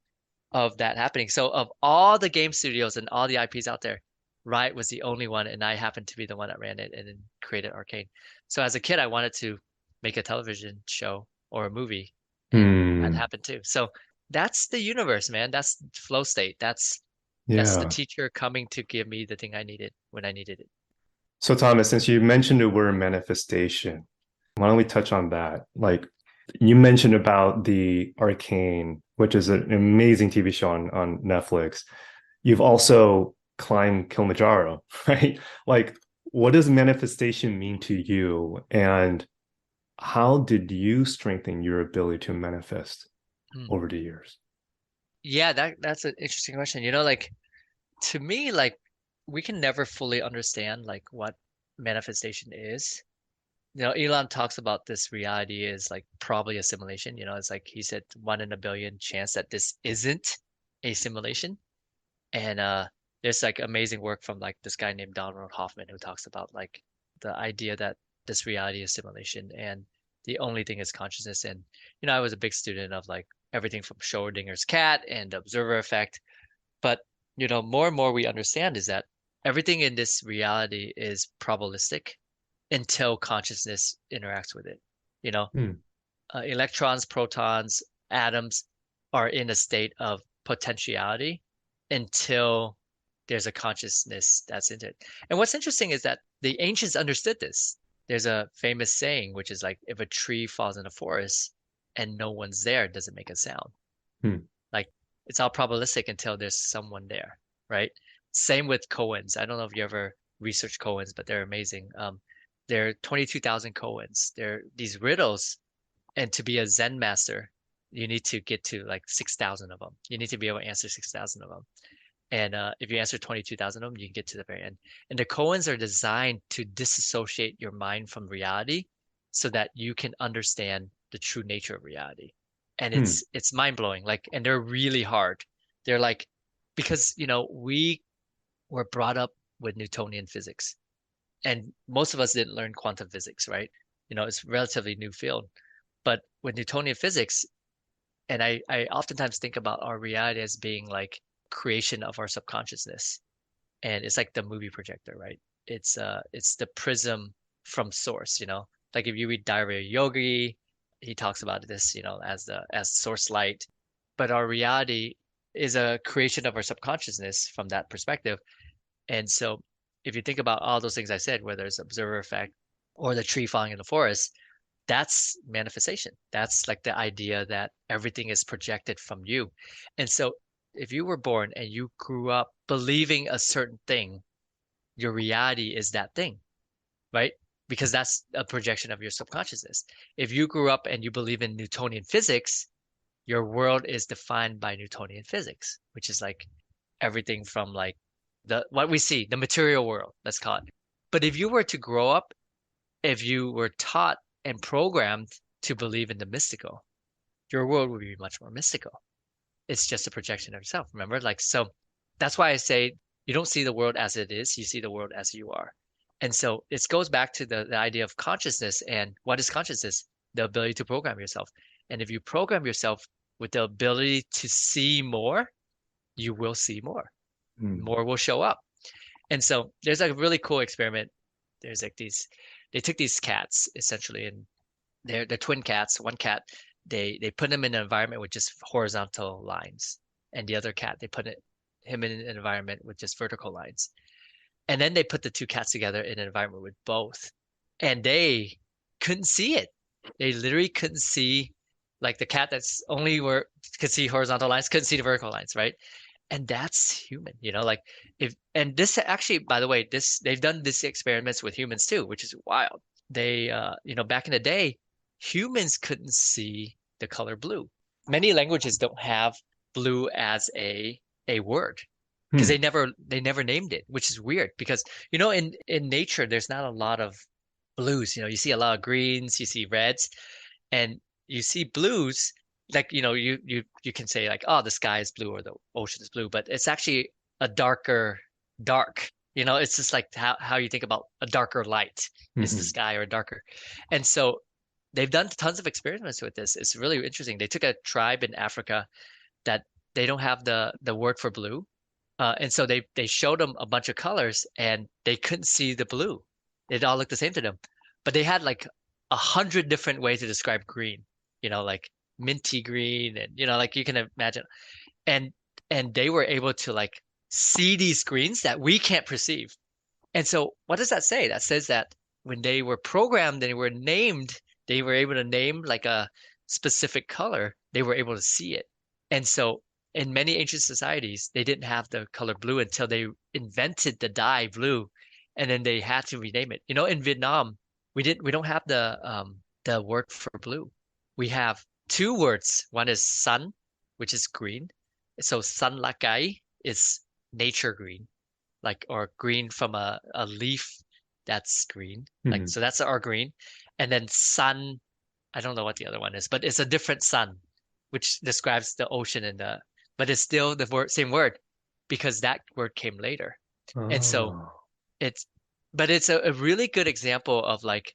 of that happening. So of all the game studios and all the IPs out there, Riot was the only one, and I happened to be the one that ran it and then created Arcane. So as a kid, I wanted to make a television show or a movie, and that Hmm. happened too. So that's the universe, man. That's flow state. That's the Yeah. teacher coming to give me the thing I needed when I needed it. So Thomas, since you mentioned the word manifestation, why don't we touch on that? Like you mentioned about the Arcane, which is an amazing TV show on Netflix. You've also climbed Kilimanjaro, right? Like, what does manifestation mean to you? And how did you strengthen your ability to manifest Hmm. over the years? Yeah, that's an interesting question. Like to me, like we can never fully understand like what manifestation is. Elon talks about this reality is like probably a simulation. It's like he said 1 in a billion chance that this isn't a simulation. And there's like amazing work from like this guy named Donald Hoffman who talks about like the idea that this reality is simulation and the only thing is consciousness. And I was a big student of like everything from Schrodinger's cat and the observer effect. But more and more we understand is that everything in this reality is probabilistic until consciousness interacts with it. You know, Hmm. Electrons, protons, atoms are in a state of potentiality until there's a consciousness that's into it. And what's interesting is that the ancients understood this. There's a famous saying, which is like, if a tree falls in a forest and no one's there, it doesn't make a sound. Hmm. Like it's all probabilistic until there's someone there, right? Same with koans. I don't know if you ever research koans, but they're amazing. There are 22,000 koans. They're these riddles, and to be a Zen master, you need to get to like 6,000 of them. You need to be able to answer 6,000 of them. And if you answer 22,000 of them, you can get to the very end. And the koans are designed to disassociate your mind from reality so that you can understand the true nature of reality. And Hmm. it's mind blowing. Like, and they're really hard. They're like, because we were brought up with Newtonian physics, and most of us didn't learn quantum physics, right? It's a relatively new field. But with Newtonian physics, and I oftentimes think about our reality as being like creation of our subconsciousness. And it's like the movie projector, right? It's the prism from source. Like if you read Diary of a Yogi, he talks about this, as source light. But our reality is a creation of our subconsciousness from that perspective. And so if you think about all those things I said, whether it's observer effect or the tree falling in the forest, That's manifestation. That's like the idea that everything is projected from you. And so if you were born and you grew up believing a certain thing, your reality is that thing, right? Because that's a projection of your subconsciousness. If you grew up and you believe in Newtonian physics, your world is defined by Newtonian physics, which is like everything from like the what we see, the material world, let's call it. But if you were to grow up, if you were taught and programmed to believe in the mystical, your world would be much more mystical. It's just a projection of yourself, remember? Like, so that's why I say you don't see the world as it is, you see the world as you are. And so it goes back to the idea of consciousness. And what is consciousness? The ability to program yourself. And if you program yourself with the ability to see more, you will see more. Mm. More will show up. And so there's like a really cool experiment. There's like they took these cats essentially, and they're twin cats. One cat, they put him in an environment with just horizontal lines, and the other cat, him in an environment with just vertical lines. And then they put the two cats together in an environment with both, and they couldn't see it. They literally couldn't see, like the cat that's only were could see horizontal lines, couldn't see the vertical lines, right? And that's human, like if and this actually, by the way, this they've done this experiments with humans too, which is wild. They back in the day, humans couldn't see the color blue. Many languages don't have blue as a word because Hmm. they never named it, which is weird because in nature there's not a lot of blues. You see a lot of greens, you see reds, and you see blues, like you can say like, oh, the sky is blue or the ocean is blue, but it's actually a darker dark. It's just like how you think about a darker light is the Mhm. sky or darker. And so they've done tons of experiments with this. It's really interesting. They took a tribe in Africa that they don't have the word for blue. And so they showed them a bunch of colors and they couldn't see the blue. It all looked the same to them. But they had like 100 different ways to describe green, like minty green, and like you can imagine. And and they were able to like see these greens that we can't perceive. And so what does that say? That says that when they were programmed and they were named, they were able to name like a specific color, they were able to see it. And so in many ancient societies, they didn't have the color blue until they invented the dye blue, and then they had to rename it. In Vietnam, we don't have the word for blue. We have two words. One is sun, which is green. So sun lakai is nature green, like, or green from a leaf that's green. Like, Mhm. so that's our green. And then sun, I don't know what the other one is, but it's a different sun, which describes the ocean but it's still the same word because that word came later. And so Oh, it's, but it's a really good example of like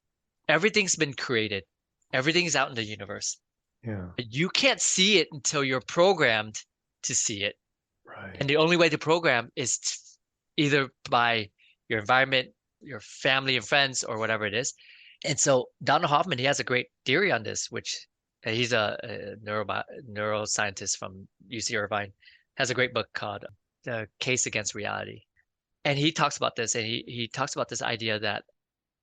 everything's been created, everything's out in the universe. yeah, You can't see it until you're programmed to see it. And right. the only way to program is either by your environment, your family and friends, or whatever it is. And so Donald Hoffman, he has a great theory on this, which he's a neuroscientist from UC Irvine, has a great book called The Case Against Reality. And he talks about this, and he talks about this idea that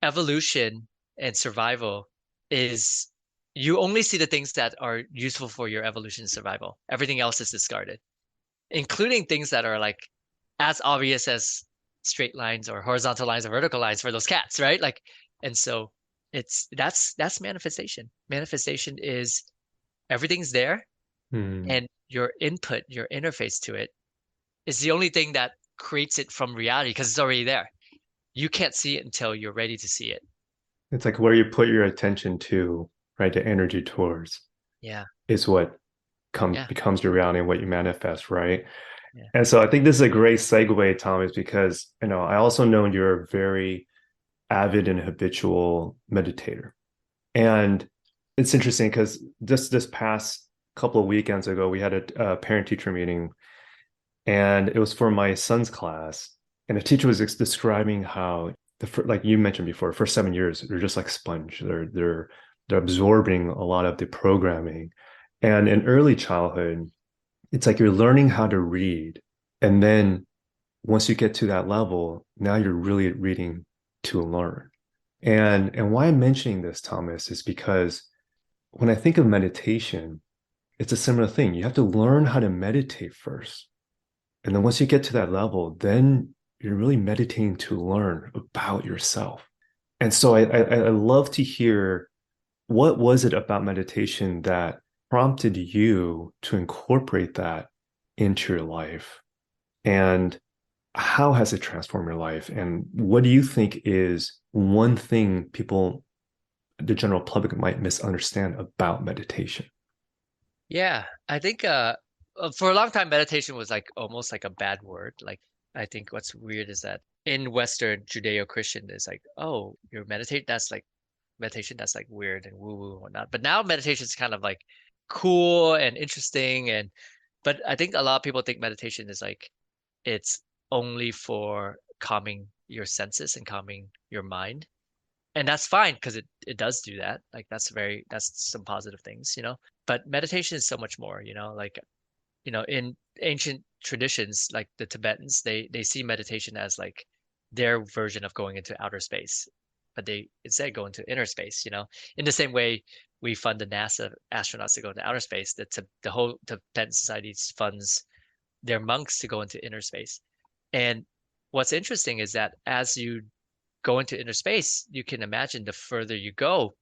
evolution and survival is you only see the things that are useful for your evolution and survival. Everything else is discarded, including things that are like as obvious as straight lines or horizontal lines or vertical lines for those cats, right? Like, and so that's manifestation. Manifestation is everything's there, Hmm. and your input, your interface to it is the only thing that creates it from reality because it's already there. You can't see it until you're ready to see it. It's like where you put your attention to, right? The energy towards Yeah, is what comes yeah, becomes your reality and what you manifest, right? yeah. And so I think this is a great segue, Thomas, because I also know you're a very avid and habitual meditator. And it's interesting because this past couple of weekends ago, we had a parent teacher meeting, and it was for my son's class. And the teacher was describing how like you mentioned before, first 7 years they're just like sponge. They're absorbing a lot of the programming. And in early childhood, it's like you're learning how to read, and then once you get to that level, now you're really reading to learn. And why I'm mentioning this, Thomas, is because when I think of meditation, it's a similar thing. You have to learn how to meditate first. And then once you get to that level, then you're really meditating to learn about yourself. And so I love to hear what was it about meditation that prompted you to incorporate that into your life? And how has it transformed your life? And what do you think is one thing people, the general public, might misunderstand about meditation? Yeah, I think for a long time meditation was like almost like a bad word. Like I think what's weird is that in Western Judeo-Christian is like, oh, you meditate, that's like meditation, that's like weird and woo-woo and whatnot. But now meditation is kind of like cool and interesting and but I think a lot of people think meditation is like it's only for calming your senses and calming your mind. And that's fine because it does do that. Like that's some positive things, you know. But meditation is so much more, you know, like in ancient traditions, like the Tibetans, they see meditation as like their version of going into outer space, but they instead go into inner space, you know. In the same way we fund the NASA astronauts to go into outer space, the whole Tibetan society funds their monks to go into inner space. And what's interesting is that as you go into inner space, you can imagine the further you go,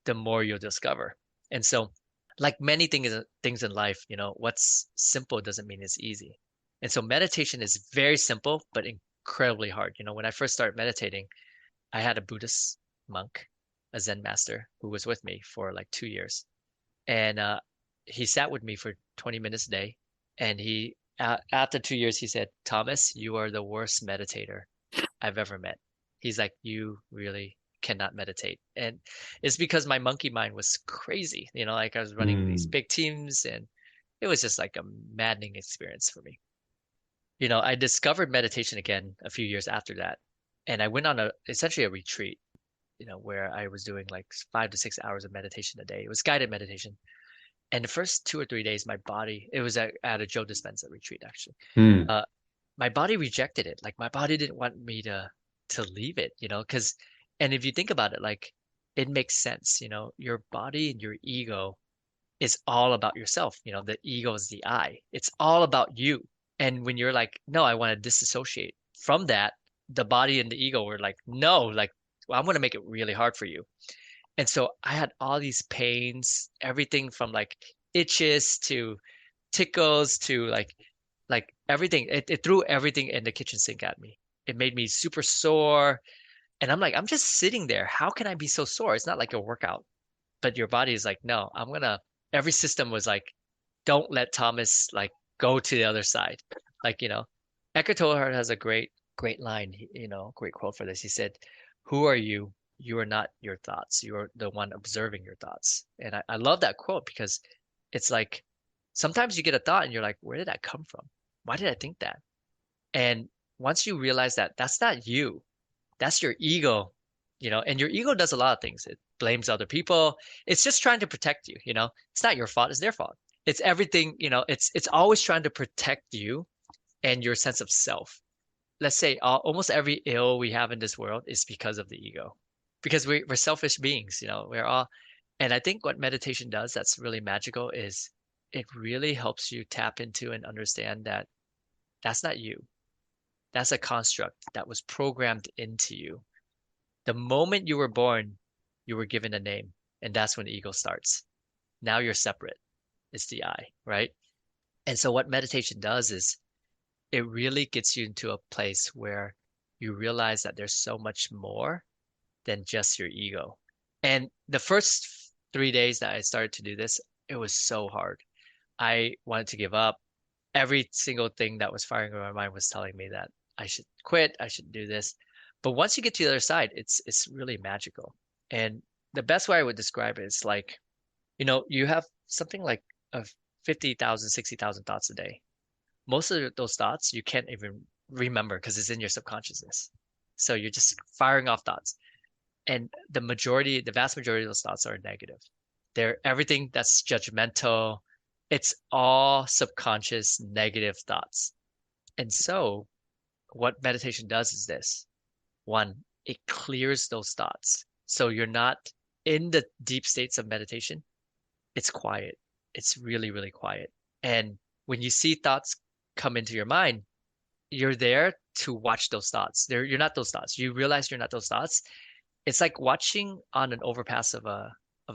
the more you'll discover. And so, like many things in life, you know, what's simple doesn't mean it's easy. And so meditation is very simple, but incredibly hard. You know, when I first started meditating, I had a Buddhist monk, a Zen master, who was with me for like 2 years. And he sat with me for 20 minutes a day. And after 2 years, he said, Thomas, you are the worst meditator I've ever met. He's like, you really cannot meditate. And it's because my monkey mind was crazy. You know, like I was running these Mm, big teams and it was just like a maddening experience for me. You know, I discovered meditation again a few years after that. And I went on essentially a retreat, you know, where I was doing like 5 to 6 hours of meditation a day. It was guided meditation. And the first 2 or 3 days, my body, it was at a Joe Dispenza retreat, actually. mm, Uh, my body rejected it. Like my body didn't want me to leave it, you know, because and if you think about it, like it makes sense, you know, your body and your ego is all about yourself. You know, the ego is the I. It's all about you. And when you're like, no, I want to disassociate from that, the body and the ego were like, no, like well, I'm going to make it really hard for you. And so I had all these pains, everything from like itches to tickles to like everything. It threw everything in the kitchen sink at me. It made me super sore. And I'm like, I'm just sitting there. How can I be so sore? It's not like a workout. But your body is like, no, every system was like, don't let Thomas like go to the other side. Like, you know, Eckhart Tolle has a great line, you know, great quote for this. He said, who are you? You are not your thoughts. You are the one observing your thoughts. And I love that quote because it's like sometimes you get a thought and you're like, where did that come from? Why did I think that? And once you realize that that's not you, that's your ego, you know, and your ego does a lot of things. It blames other people. It's just trying to protect you, you know. It's not your fault, it's their fault. It's everything, you know, it's always trying to protect you and your sense of self. Let's say almost every ill we have in this world is because of the ego. Because we're selfish beings, you know. We're all and I think what meditation does that's really magical is it really helps you tap into and understand that that's not you. That's a construct that was programmed into you. The moment you were born, you were given a name, and that's when the ego starts. Now you're separate. It's the I, right? And so what meditation does is it really gets you into a place where you realize that there's so much more than just your ego. And the first 3 days that I started to do this, it was so hard. I wanted to give up. Every single thing that was firing in my mind was telling me that I should quit, I should do this. But once you get to the other side, it's really magical. And the best way I would describe it is like, you know, you have something like a 50,000, 60,000 thoughts a day. Most of those thoughts you can't even remember because it's in your subconsciousness. So you're just firing off thoughts. And the vast majority of those thoughts are negative. They're everything that's judgmental. It's all subconscious negative thoughts. And so what meditation does is this. One, it clears those thoughts. So you're not in the deep states of meditation. It's quiet. It's really, really quiet. And when you see thoughts come into your mind, you're there to watch those thoughts. You're not those thoughts. You realize you're not those thoughts. It's like watching on an overpass of a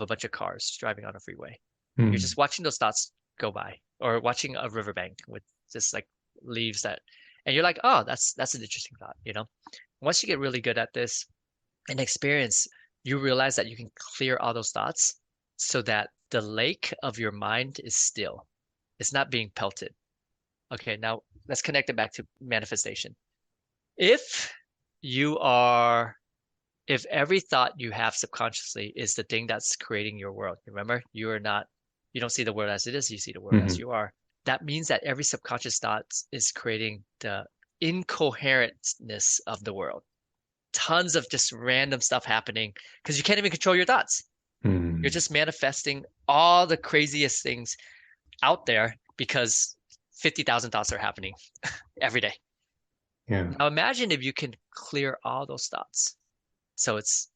bunch of cars driving on a freeway. You're Mm. just watching those thoughts go by, or watching a riverbank with just like leaves that, and you're like, oh, that's an interesting thought, you know? Once you get really good at this and experience, you realize that you can clear all those thoughts so that the lake of your mind is still. It's not being pelted. Okay, now let's connect it back to manifestation. If you are, if every thought you have subconsciously is the thing that's creating your world, remember, you are not, you don't see the world as it is, you see the world as Hmm. you are. That means that every subconscious thought is creating the incoherentness of the world. Tons of just random stuff happening because you can't even control your thoughts. You're Mm. just manifesting all the craziest things out there because 50,000 thoughts are happening every day. Yeah. Now imagine if you can clear all those thoughts. So it's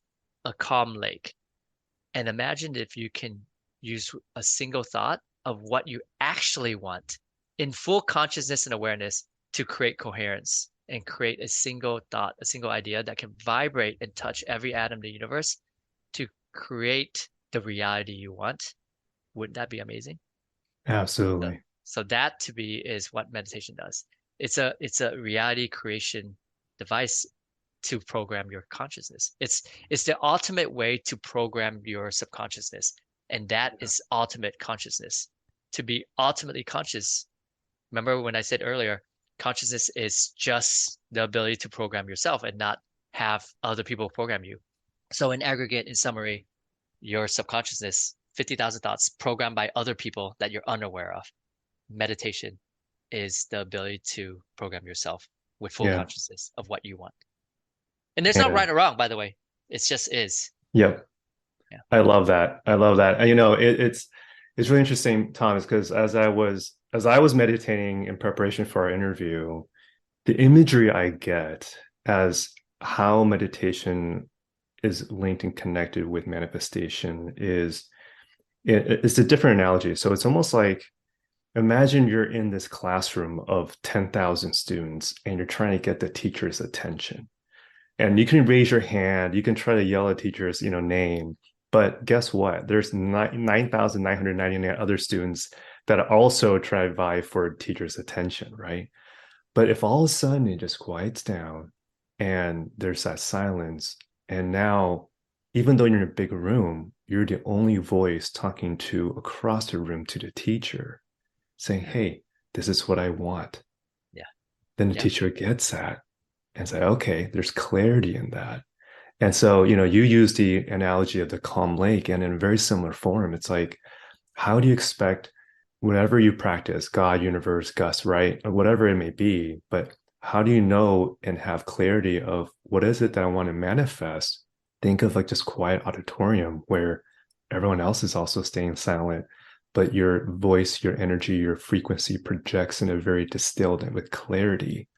a calm lake. And imagine if you can use a single thought of what you actually want in full consciousness and awareness to create coherence and create a single thought, a single idea that can vibrate and touch every atom in the universe to create the reality you want. Wouldn't that be amazing? So, Absolutely. so that to me is what meditation does. It's a reality creation device to program your consciousness. It's the ultimate way to program your subconsciousness, and that is ultimate consciousness. To be ultimately conscious, remember when I said earlier, consciousness is just the ability to program yourself and not have other people program you. So in aggregate, in summary, your subconsciousness, 50,000 thoughts programmed by other people that you're unaware of. Meditation is the ability to program yourself with full Yeah. consciousness of what you want. And there's no Yeah. right or wrong, by the way. It's just is. Yep. Yeah. I love that. I love that. And, it's really interesting, Thomas, because as I was meditating in preparation for our interview, the imagery I get as how meditation is linked and connected with manifestation it's a different analogy. So it's almost like imagine you're in this classroom of 10,000 students and you're trying to get the teacher's attention. And you can raise your hand, you can try to yell at teacher's, name, but guess what? There's 9,999 other students that also try to vie for teacher's attention, right? But if all of a sudden it just quiets down and there's that silence, and now, even though you're in a big room, you're the only voice talking to across the room to the teacher, saying, Mhm. hey, this is what I want. Yeah. Then the Yeah. teacher gets that and say, okay, there's clarity in that. And so, you use the analogy of the calm lake, and in a very similar form, it's like, how do you expect whatever you practice, God, universe, Gus, right? Or whatever it may be, but how do you know and have clarity of what is it that I want to manifest? Think of like just quiet auditorium where everyone else is also staying silent, but your voice, your energy, your frequency projects in a very distilled and with clarity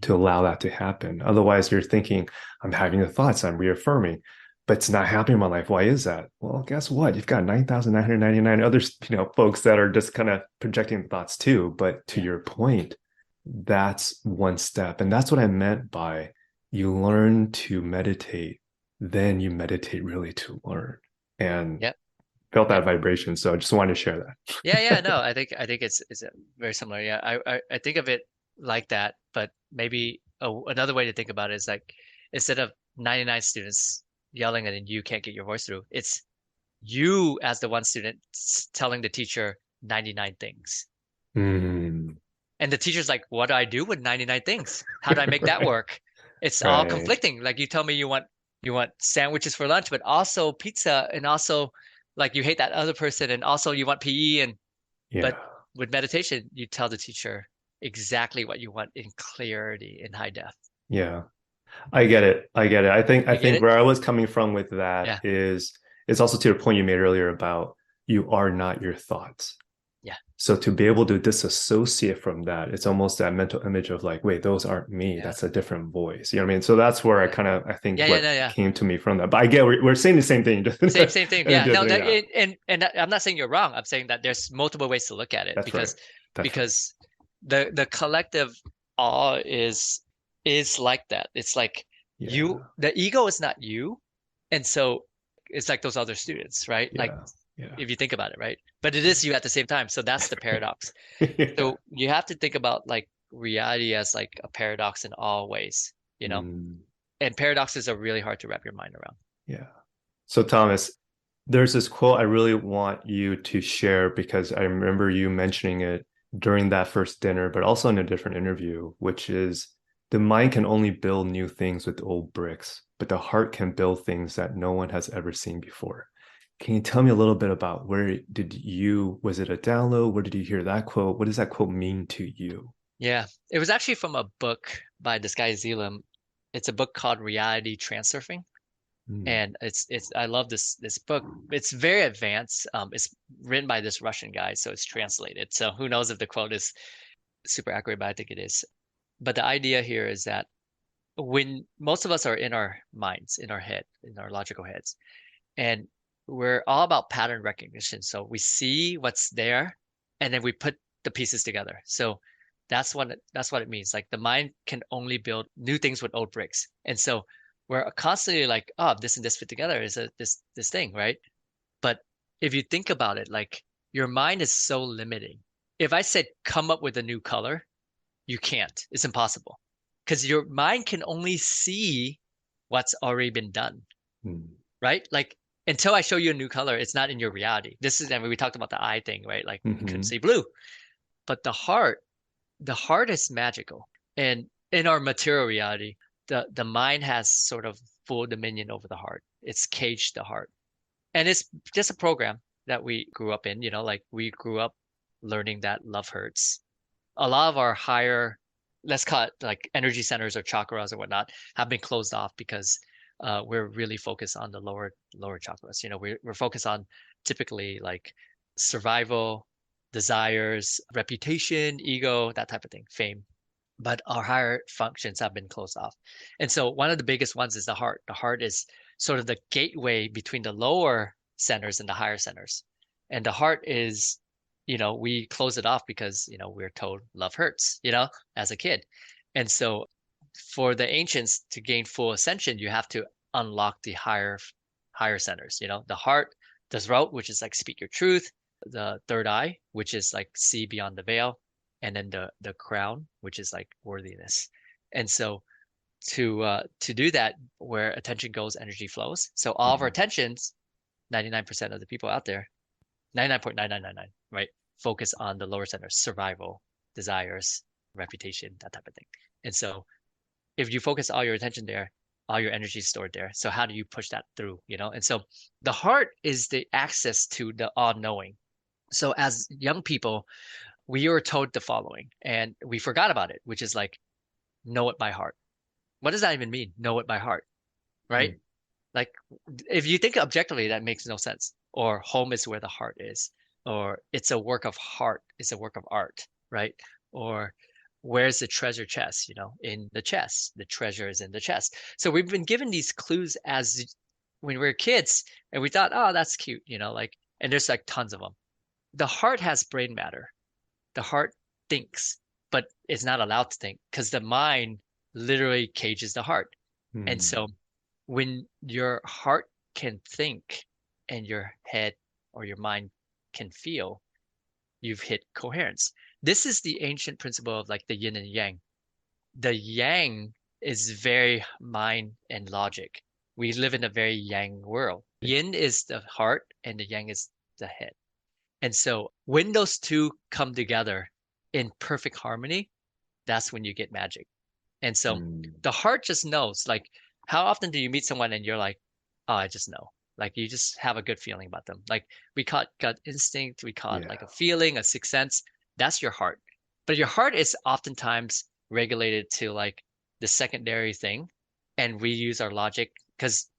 to Mhm. allow that to happen. Otherwise, you're thinking, I'm having the thoughts, I'm reaffirming, but it's not happening in my life. Why is that? Well, guess what? You've got 9,999 other, folks that are just kind of projecting thoughts too. But to Yeah. your point, that's one step. And that's what I meant by you learn to meditate, then you meditate really to learn. And Yep. felt that Yep. vibration. So I just wanted to share Yeah. that. Yeah. No, I think it's very similar. Yeah. I think of it like that, but maybe another way to think about it is like instead of 99 students yelling and you can't get your voice through, it's you as the one student telling the teacher 99 things. Mm. And the teacher's like, what do I do with 99 things? How do I make that work? It's all Right. conflicting. Like you tell me you want sandwiches for lunch, but also pizza and also like you hate that other person and also you want PE and Yeah. but with meditation, you tell the teacher exactly what you want in clarity in high def. Yeah. I get it. I get it. I You get think it? where I was coming from with that Yeah. is it's also to the point you made earlier about you are not your thoughts. Yeah. So to be able to disassociate from that, it's almost that mental image of like, wait, those aren't me. Yeah. That's a different voice. You know what I mean? So that's where I Yeah. kind of, I think Yeah. Yeah. what No, yeah. came to me from that. But I get we're saying the same thing, just in Same thing. a Yeah. No, different, yeah. and I'm not saying you're wrong. I'm saying that there's multiple ways to look at it That's right. That's right. because the collective awe is like that. It's like Yeah. the ego is not you. And so it's like those other students, right? Like Yeah. Yeah. if you think about it, right? But it is you at the same time. So that's the paradox. Yeah. So you have to think about like reality as like a paradox in all ways, you know? Mm, And paradoxes are really hard to wrap your mind around. yeah. So Thomas, there's this quote I really want you to share because I remember you mentioning it during that first dinner, but also in a different interview, which is the mind can only build new things with old bricks, but the heart can build things that no one has ever seen before. Can you tell me a little bit about was it a download? Where did you hear that quote? What does that quote mean to you? Yeah. It was actually from a book by this guy Zelam. It's a book called Reality Transurfing. Mm, And it's I love this book. It's very advanced. It's written by this Russian guy, so it's translated. So who knows if the quote is super accurate, but I think it is. But the idea here is that when most of us are in our minds, in our head, in our logical heads, and we're all about pattern recognition. So we see what's there, and then we put the pieces together. So that's what it means. Like the mind can only build new things with old bricks. And so we're constantly like, oh, this and this fit together is this thing, right? But if you think about it, like your mind is so limiting. If I said come up with a new color, you can't. It's impossible because your mind can only see what's already been done, mm, right? Like until I show you a new color, it's not in your reality. This is, I mean, we talked about the eye thing, right? Like you couldn't mhm, see blue, but the heart is magical. And in our material reality, the mind has sort of full dominion over the heart. It's caged the heart. And it's just a program that we grew up in, like we grew up learning that love hurts. A lot of our higher, let's call it like energy centers or chakras or whatnot, have been closed off because we're really focused on the lower chakras. We're focused on typically like survival, desires, reputation, ego, that type of thing, fame. But our higher functions have been closed off. And so one of the biggest ones is the heart. The heart is sort of the gateway between the lower centers and the higher centers. And the heart is, we close it off because, we're told love hurts, as a kid. And so for the ancients to gain full ascension, you have to unlock the higher centers, the heart, the throat, which is like speak your truth, the third eye, which is like see beyond the veil, and then the crown, which is like worthiness. And so to do that, where attention goes, energy flows. So all of our mhm. attentions, 99% of the people out there, 99.9999, right? Focus on the lower center, survival, desires, reputation, that type of thing. And so if you focus all your attention there, all your energy is stored there. So how do you push that through, And so the heart is the access to the all-knowing. So as young people, we were told the following and we forgot about it, which is like, know it by heart. What does that even mean? Know it by heart, right? Mm, Like if you think objectively, that makes no sense. Or home is where the heart is, or it's a work of heart, it's a work of art, right? Or where's the treasure chest? In the chest. The treasure is in the chest. So we've been given these clues as when we were kids, and we thought, oh, that's cute, and there's like tons of them. The heart has brain matter. The heart thinks, but it's not allowed to think because the mind literally cages the heart. And mm, so when your heart can think and your head or your mind can feel, you've hit coherence. This is the ancient principle of like the yin and yang. The yang is very mind and logic. We live in a very yang world. Yin is the heart and the yang is the head. And so when those two come together in perfect harmony, that's when you get magic. And so mm. the heart just knows, like, how often do you meet someone and you're like, oh, I just know. Like you just have a good feeling about them. Like we call it gut instinct, we call it like a Yeah. feeling, a sixth sense. That's your heart. But your heart is oftentimes regulated to like the secondary thing. And we use our logic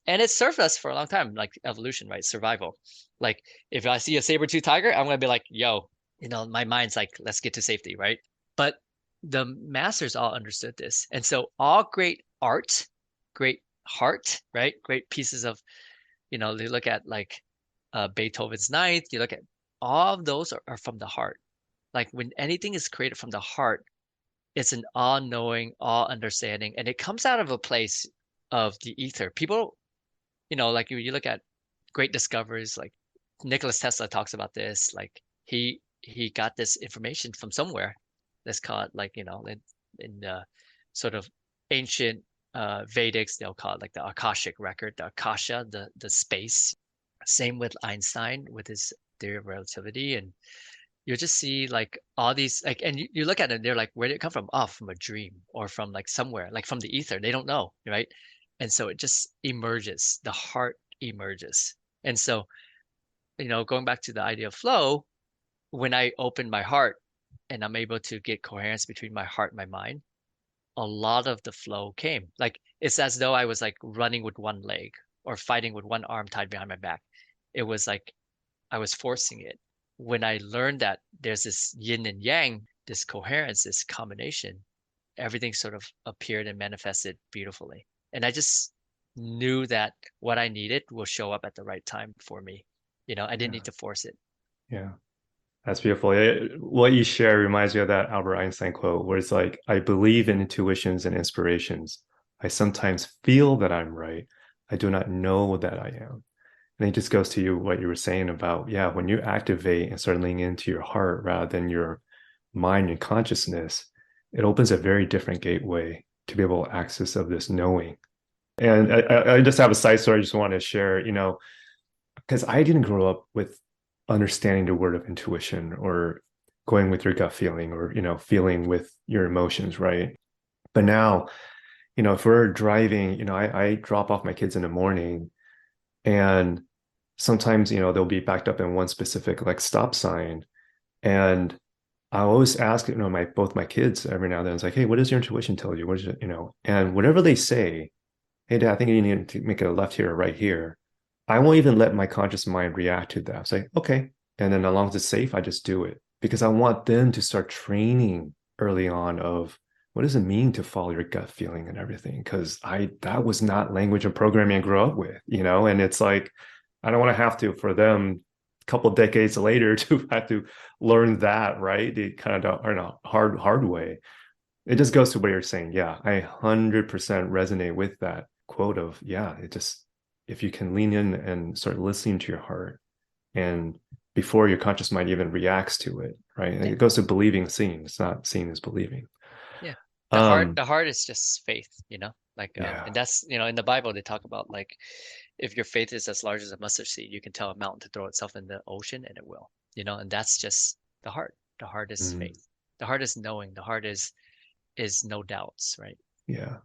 and it served us for a long time, like evolution, right? Survival. Like if I see a saber-tooth tiger, I'm gonna be like, yo, My mind's like, let's get to safety, right? But the masters all understood this. And so all great art, great heart, right? Great pieces of, you look at like Beethoven's Ninth, you look at all of those are from the heart. Like when anything is created from the heart, it's an all-knowing, all-understanding, and it comes out of a place of the ether. People, like you look at great discoveries, like Nicholas Tesla talks about this, like he got this information from somewhere. Let's call it like, in the sort of ancient Vedics, they'll call it like the Akashic record, the Akasha, the space. Same with Einstein with his theory of relativity. And you'll just see like all these like and you look at it, they're like, where did it come from? Oh, from a dream or from like somewhere, like from the ether. They don't know, right? And so it just emerges, the heart emerges. And so, going back to the idea of flow, when I open my heart and I'm able to get coherence between my heart and my mind, a lot of the flow came. Like it's as though I was like running with one leg or fighting with one arm tied behind my back. It was like I was forcing it. When I learned that there's this yin and yang, this coherence, this combination, everything sort of appeared and manifested beautifully. And I just knew that what I needed will show up at the right time for me. I didn't Yeah. need to force it. Yeah. That's beautiful. What you share reminds me of that Albert Einstein quote where it's like, I believe in intuitions and inspirations. I sometimes feel that I'm right. I do not know that I am. And it just goes to what you were saying about, yeah, when you activate and start leaning into your heart rather than your mind and consciousness, it opens a very different gateway to be able to access of this knowing. And I just have a side story I just want to share, because I didn't grow up with understanding the word of intuition or going with your gut feeling or, feeling with your emotions, right? But now, if we're driving, I drop off my kids in the morning and sometimes, they'll be backed up in one specific like stop sign. And I always ask, both my kids every now and then, it's like, hey, what does your intuition tell you? What is it, and whatever they say, hey, Dad, I think you need to make a left here or right here. I won't even let my conscious mind react to that. Say, okay. And then as long as it's safe, I just do it because I want them to start training early on of what does it mean to follow your gut feeling and everything? Because that was not language and programming I grew up with, and it's like, I don't want to have to for them a couple of decades later to have to learn that, right? The kind of hard way. It just goes to what you're saying. Yeah, I 100% resonate with that quote of, yeah, it just, if you can lean in and start listening to your heart and before your conscious mind even reacts to it, right? And Yeah. it goes to believing seeing. It's not seeing as believing. Yeah. The heart, Um, the heart is just faith, like, yeah. and that's, in the Bible, they talk about like, if your faith is as large as a mustard seed, you can tell a mountain to throw itself in the ocean and it will, and that's just the heart. The heart is Mm, faith. The heart is knowing. The heart is no doubts, right? yeah.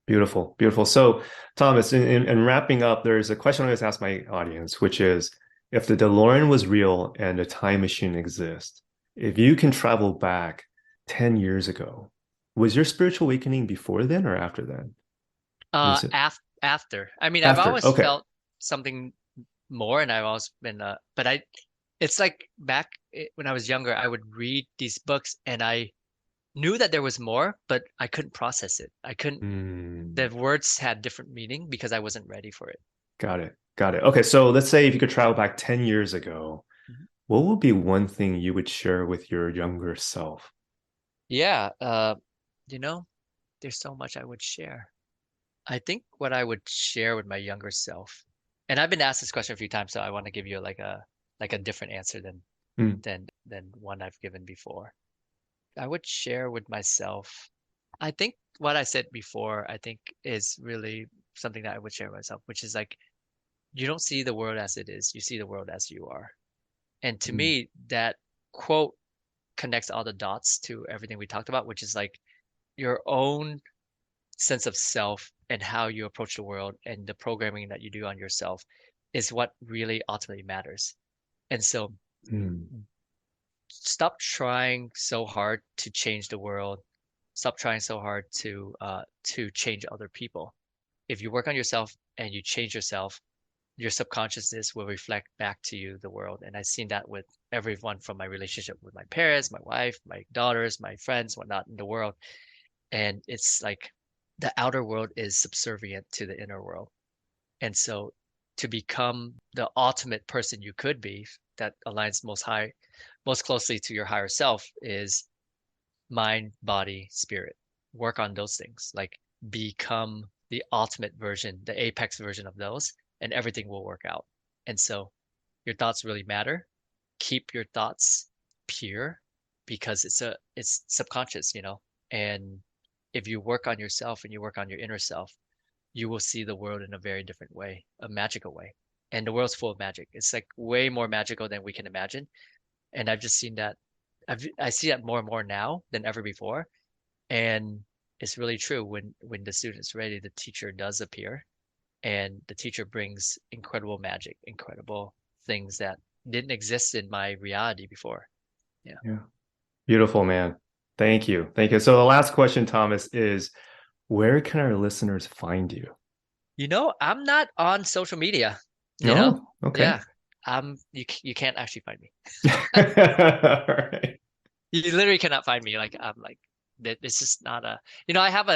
Beautiful. Beautiful. So, Thomas, in wrapping up, there's a question I always ask my audience, which is if the DeLorean was real and a time machine exists, if you can travel back 10 years ago, was your spiritual awakening before then or after then? Was it After. I mean, I've after? always Okay. felt something more, and I've always been, but it's like back when I was younger, I would read these books and I knew that there was more, but I couldn't process it. I couldn't, the Hmm. words had different meaning because I wasn't ready for it. Got it. Got it. Okay. So let's say if you could travel back 10 years ago, Mhm. what would be one thing you would share with your younger self? Yeah, you know, there's so much I would share. I think what I would share with my younger self, and I've been asked this question a few times, so I want to give you like a different answer Hmm. than one I've given before. I would share with myself. I think what I said before, I think is really something that I would share with myself, which is like you don't see the world as it is, you see the world as you are. And to Hmm. me, that quote connects all the dots to everything we talked about, which is like your own sense of self and how you approach the world and the programming that you do on yourself is what really ultimately matters. And so Hmm. stop trying so hard to change the world. Stop trying so hard to change other people. If you work on yourself and you change yourself, your subconsciousness will reflect back to you the world. And I've seen that with everyone from my relationship with my parents, my wife, my daughters, my friends, whatnot in the world. And it's like the outer world is subservient to the inner world. And so to become the ultimate person you could be that aligns most closely to your higher self is mind, body, spirit. Work on those things. Like become the ultimate version, the apex version of those, and everything will work out. And so your thoughts really matter. Keep your thoughts pure because it's subconscious, And if you work on yourself and you work on your inner self, you will see the world in a very different way, a magical way. And the world's full of magic. It's like way more magical than we can imagine. And I've just seen that I see that more and more now than ever before. And it's really true when the student's ready, the teacher does appear and the teacher brings incredible magic, incredible things that didn't exist in my reality before. Yeah. Yeah. Beautiful, man. Thank you. Thank you. So the last question, Thomas, is where can our listeners find you? I'm not on social media, Oh, okay. Yeah. You can't actually find me. All right. You literally cannot find me. Like I'm like it's just not I have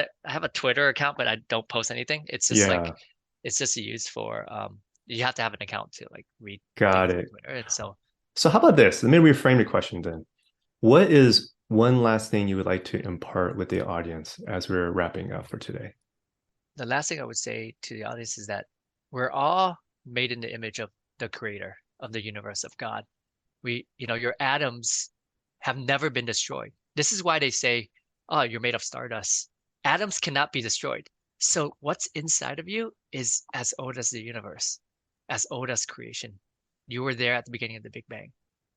a Twitter account, but I don't post anything. It's just Yeah, like it's just used for you have to have an account to like read got things on it. Twitter. And so So how about this? Let me reframe the question then. What is one last thing you would like to impart with the audience as we're wrapping up for today? the last thing I would say to the audience is that we're all made in the image of the creator of the universe of God. Your atoms have never been destroyed. This is why they say, oh, you're made of stardust. Atoms cannot be destroyed. So what's inside of you is as old as the universe, as old as creation. You were there at the beginning of the Big Bang.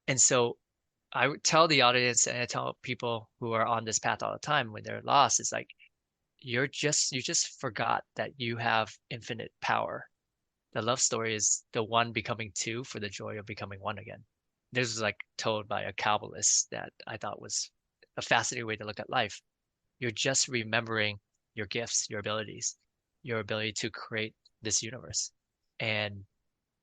And so I would tell the audience and I tell people who are on this path all the time when they're lost, it's like, you just forgot that you have infinite power. The love story is the one becoming two for the joy of becoming one again. This was like told by a Kabbalist that I thought was a fascinating way to look at life. You're just remembering your gifts, your abilities, your ability to create this universe. And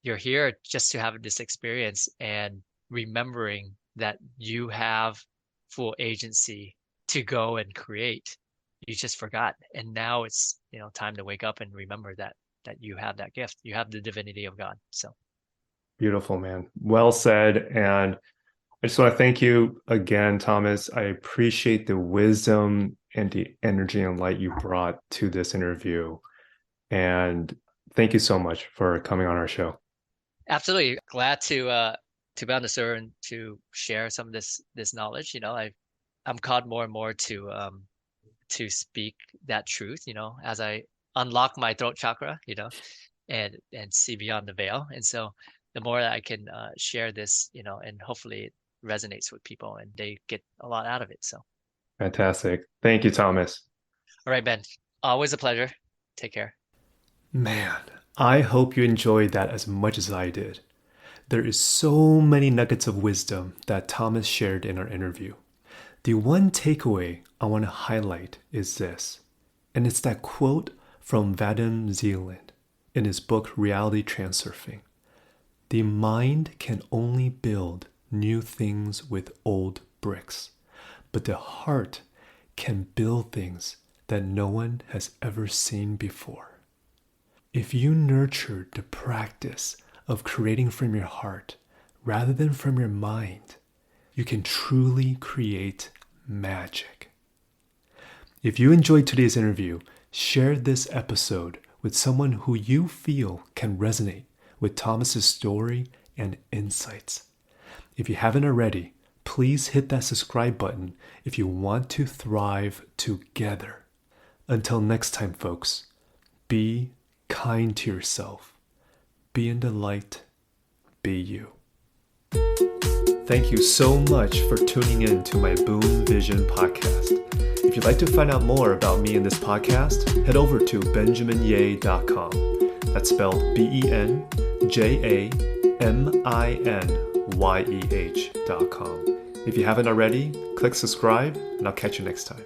you're here just to have this experience and remembering that you have full agency to go and create. You just forgot. And now it's, time to wake up and remember that you have that gift. You have the divinity of God. So Beautiful, man. Well said. And I just want to thank you again, Thomas. I appreciate the wisdom and the energy and light you brought to this interview. And thank you so much for coming on our show. absolutely glad to be on the show and to share some of this knowledge. I'm called more and more to speak that truth, as I unlock my throat chakra, and see beyond the veil. And so the more that I can share this, and hopefully it resonates with people and they get a lot out of it. So, Fantastic. Thank you, Thomas. all right, Ben, always a pleasure. Take care. Man, I hope you enjoyed that as much as I did. There is so many nuggets of wisdom that Thomas shared in our interview. The one takeaway I want to highlight is this, and it's that quote from Vadim Zeland in his book Reality Transurfing. The mind can only build new things with old bricks, but the heart can build things that no one has ever seen before. If you nurture the practice of creating from your heart rather than from your mind, you can truly create magic. If you enjoyed today's interview, share this episode with someone who you feel can resonate with Thomas's story and insights. If you haven't already, please hit that subscribe button if you want to thrive together. Until next time, folks, be kind to yourself. Be in the light. Be you. Thank you so much for tuning in to my Boom Vision podcast. If you'd like to find out more about me and this podcast, head over to benjaminyeh.com. That's spelled BenjaminYeh.com. If you haven't already, click subscribe and I'll catch you next time.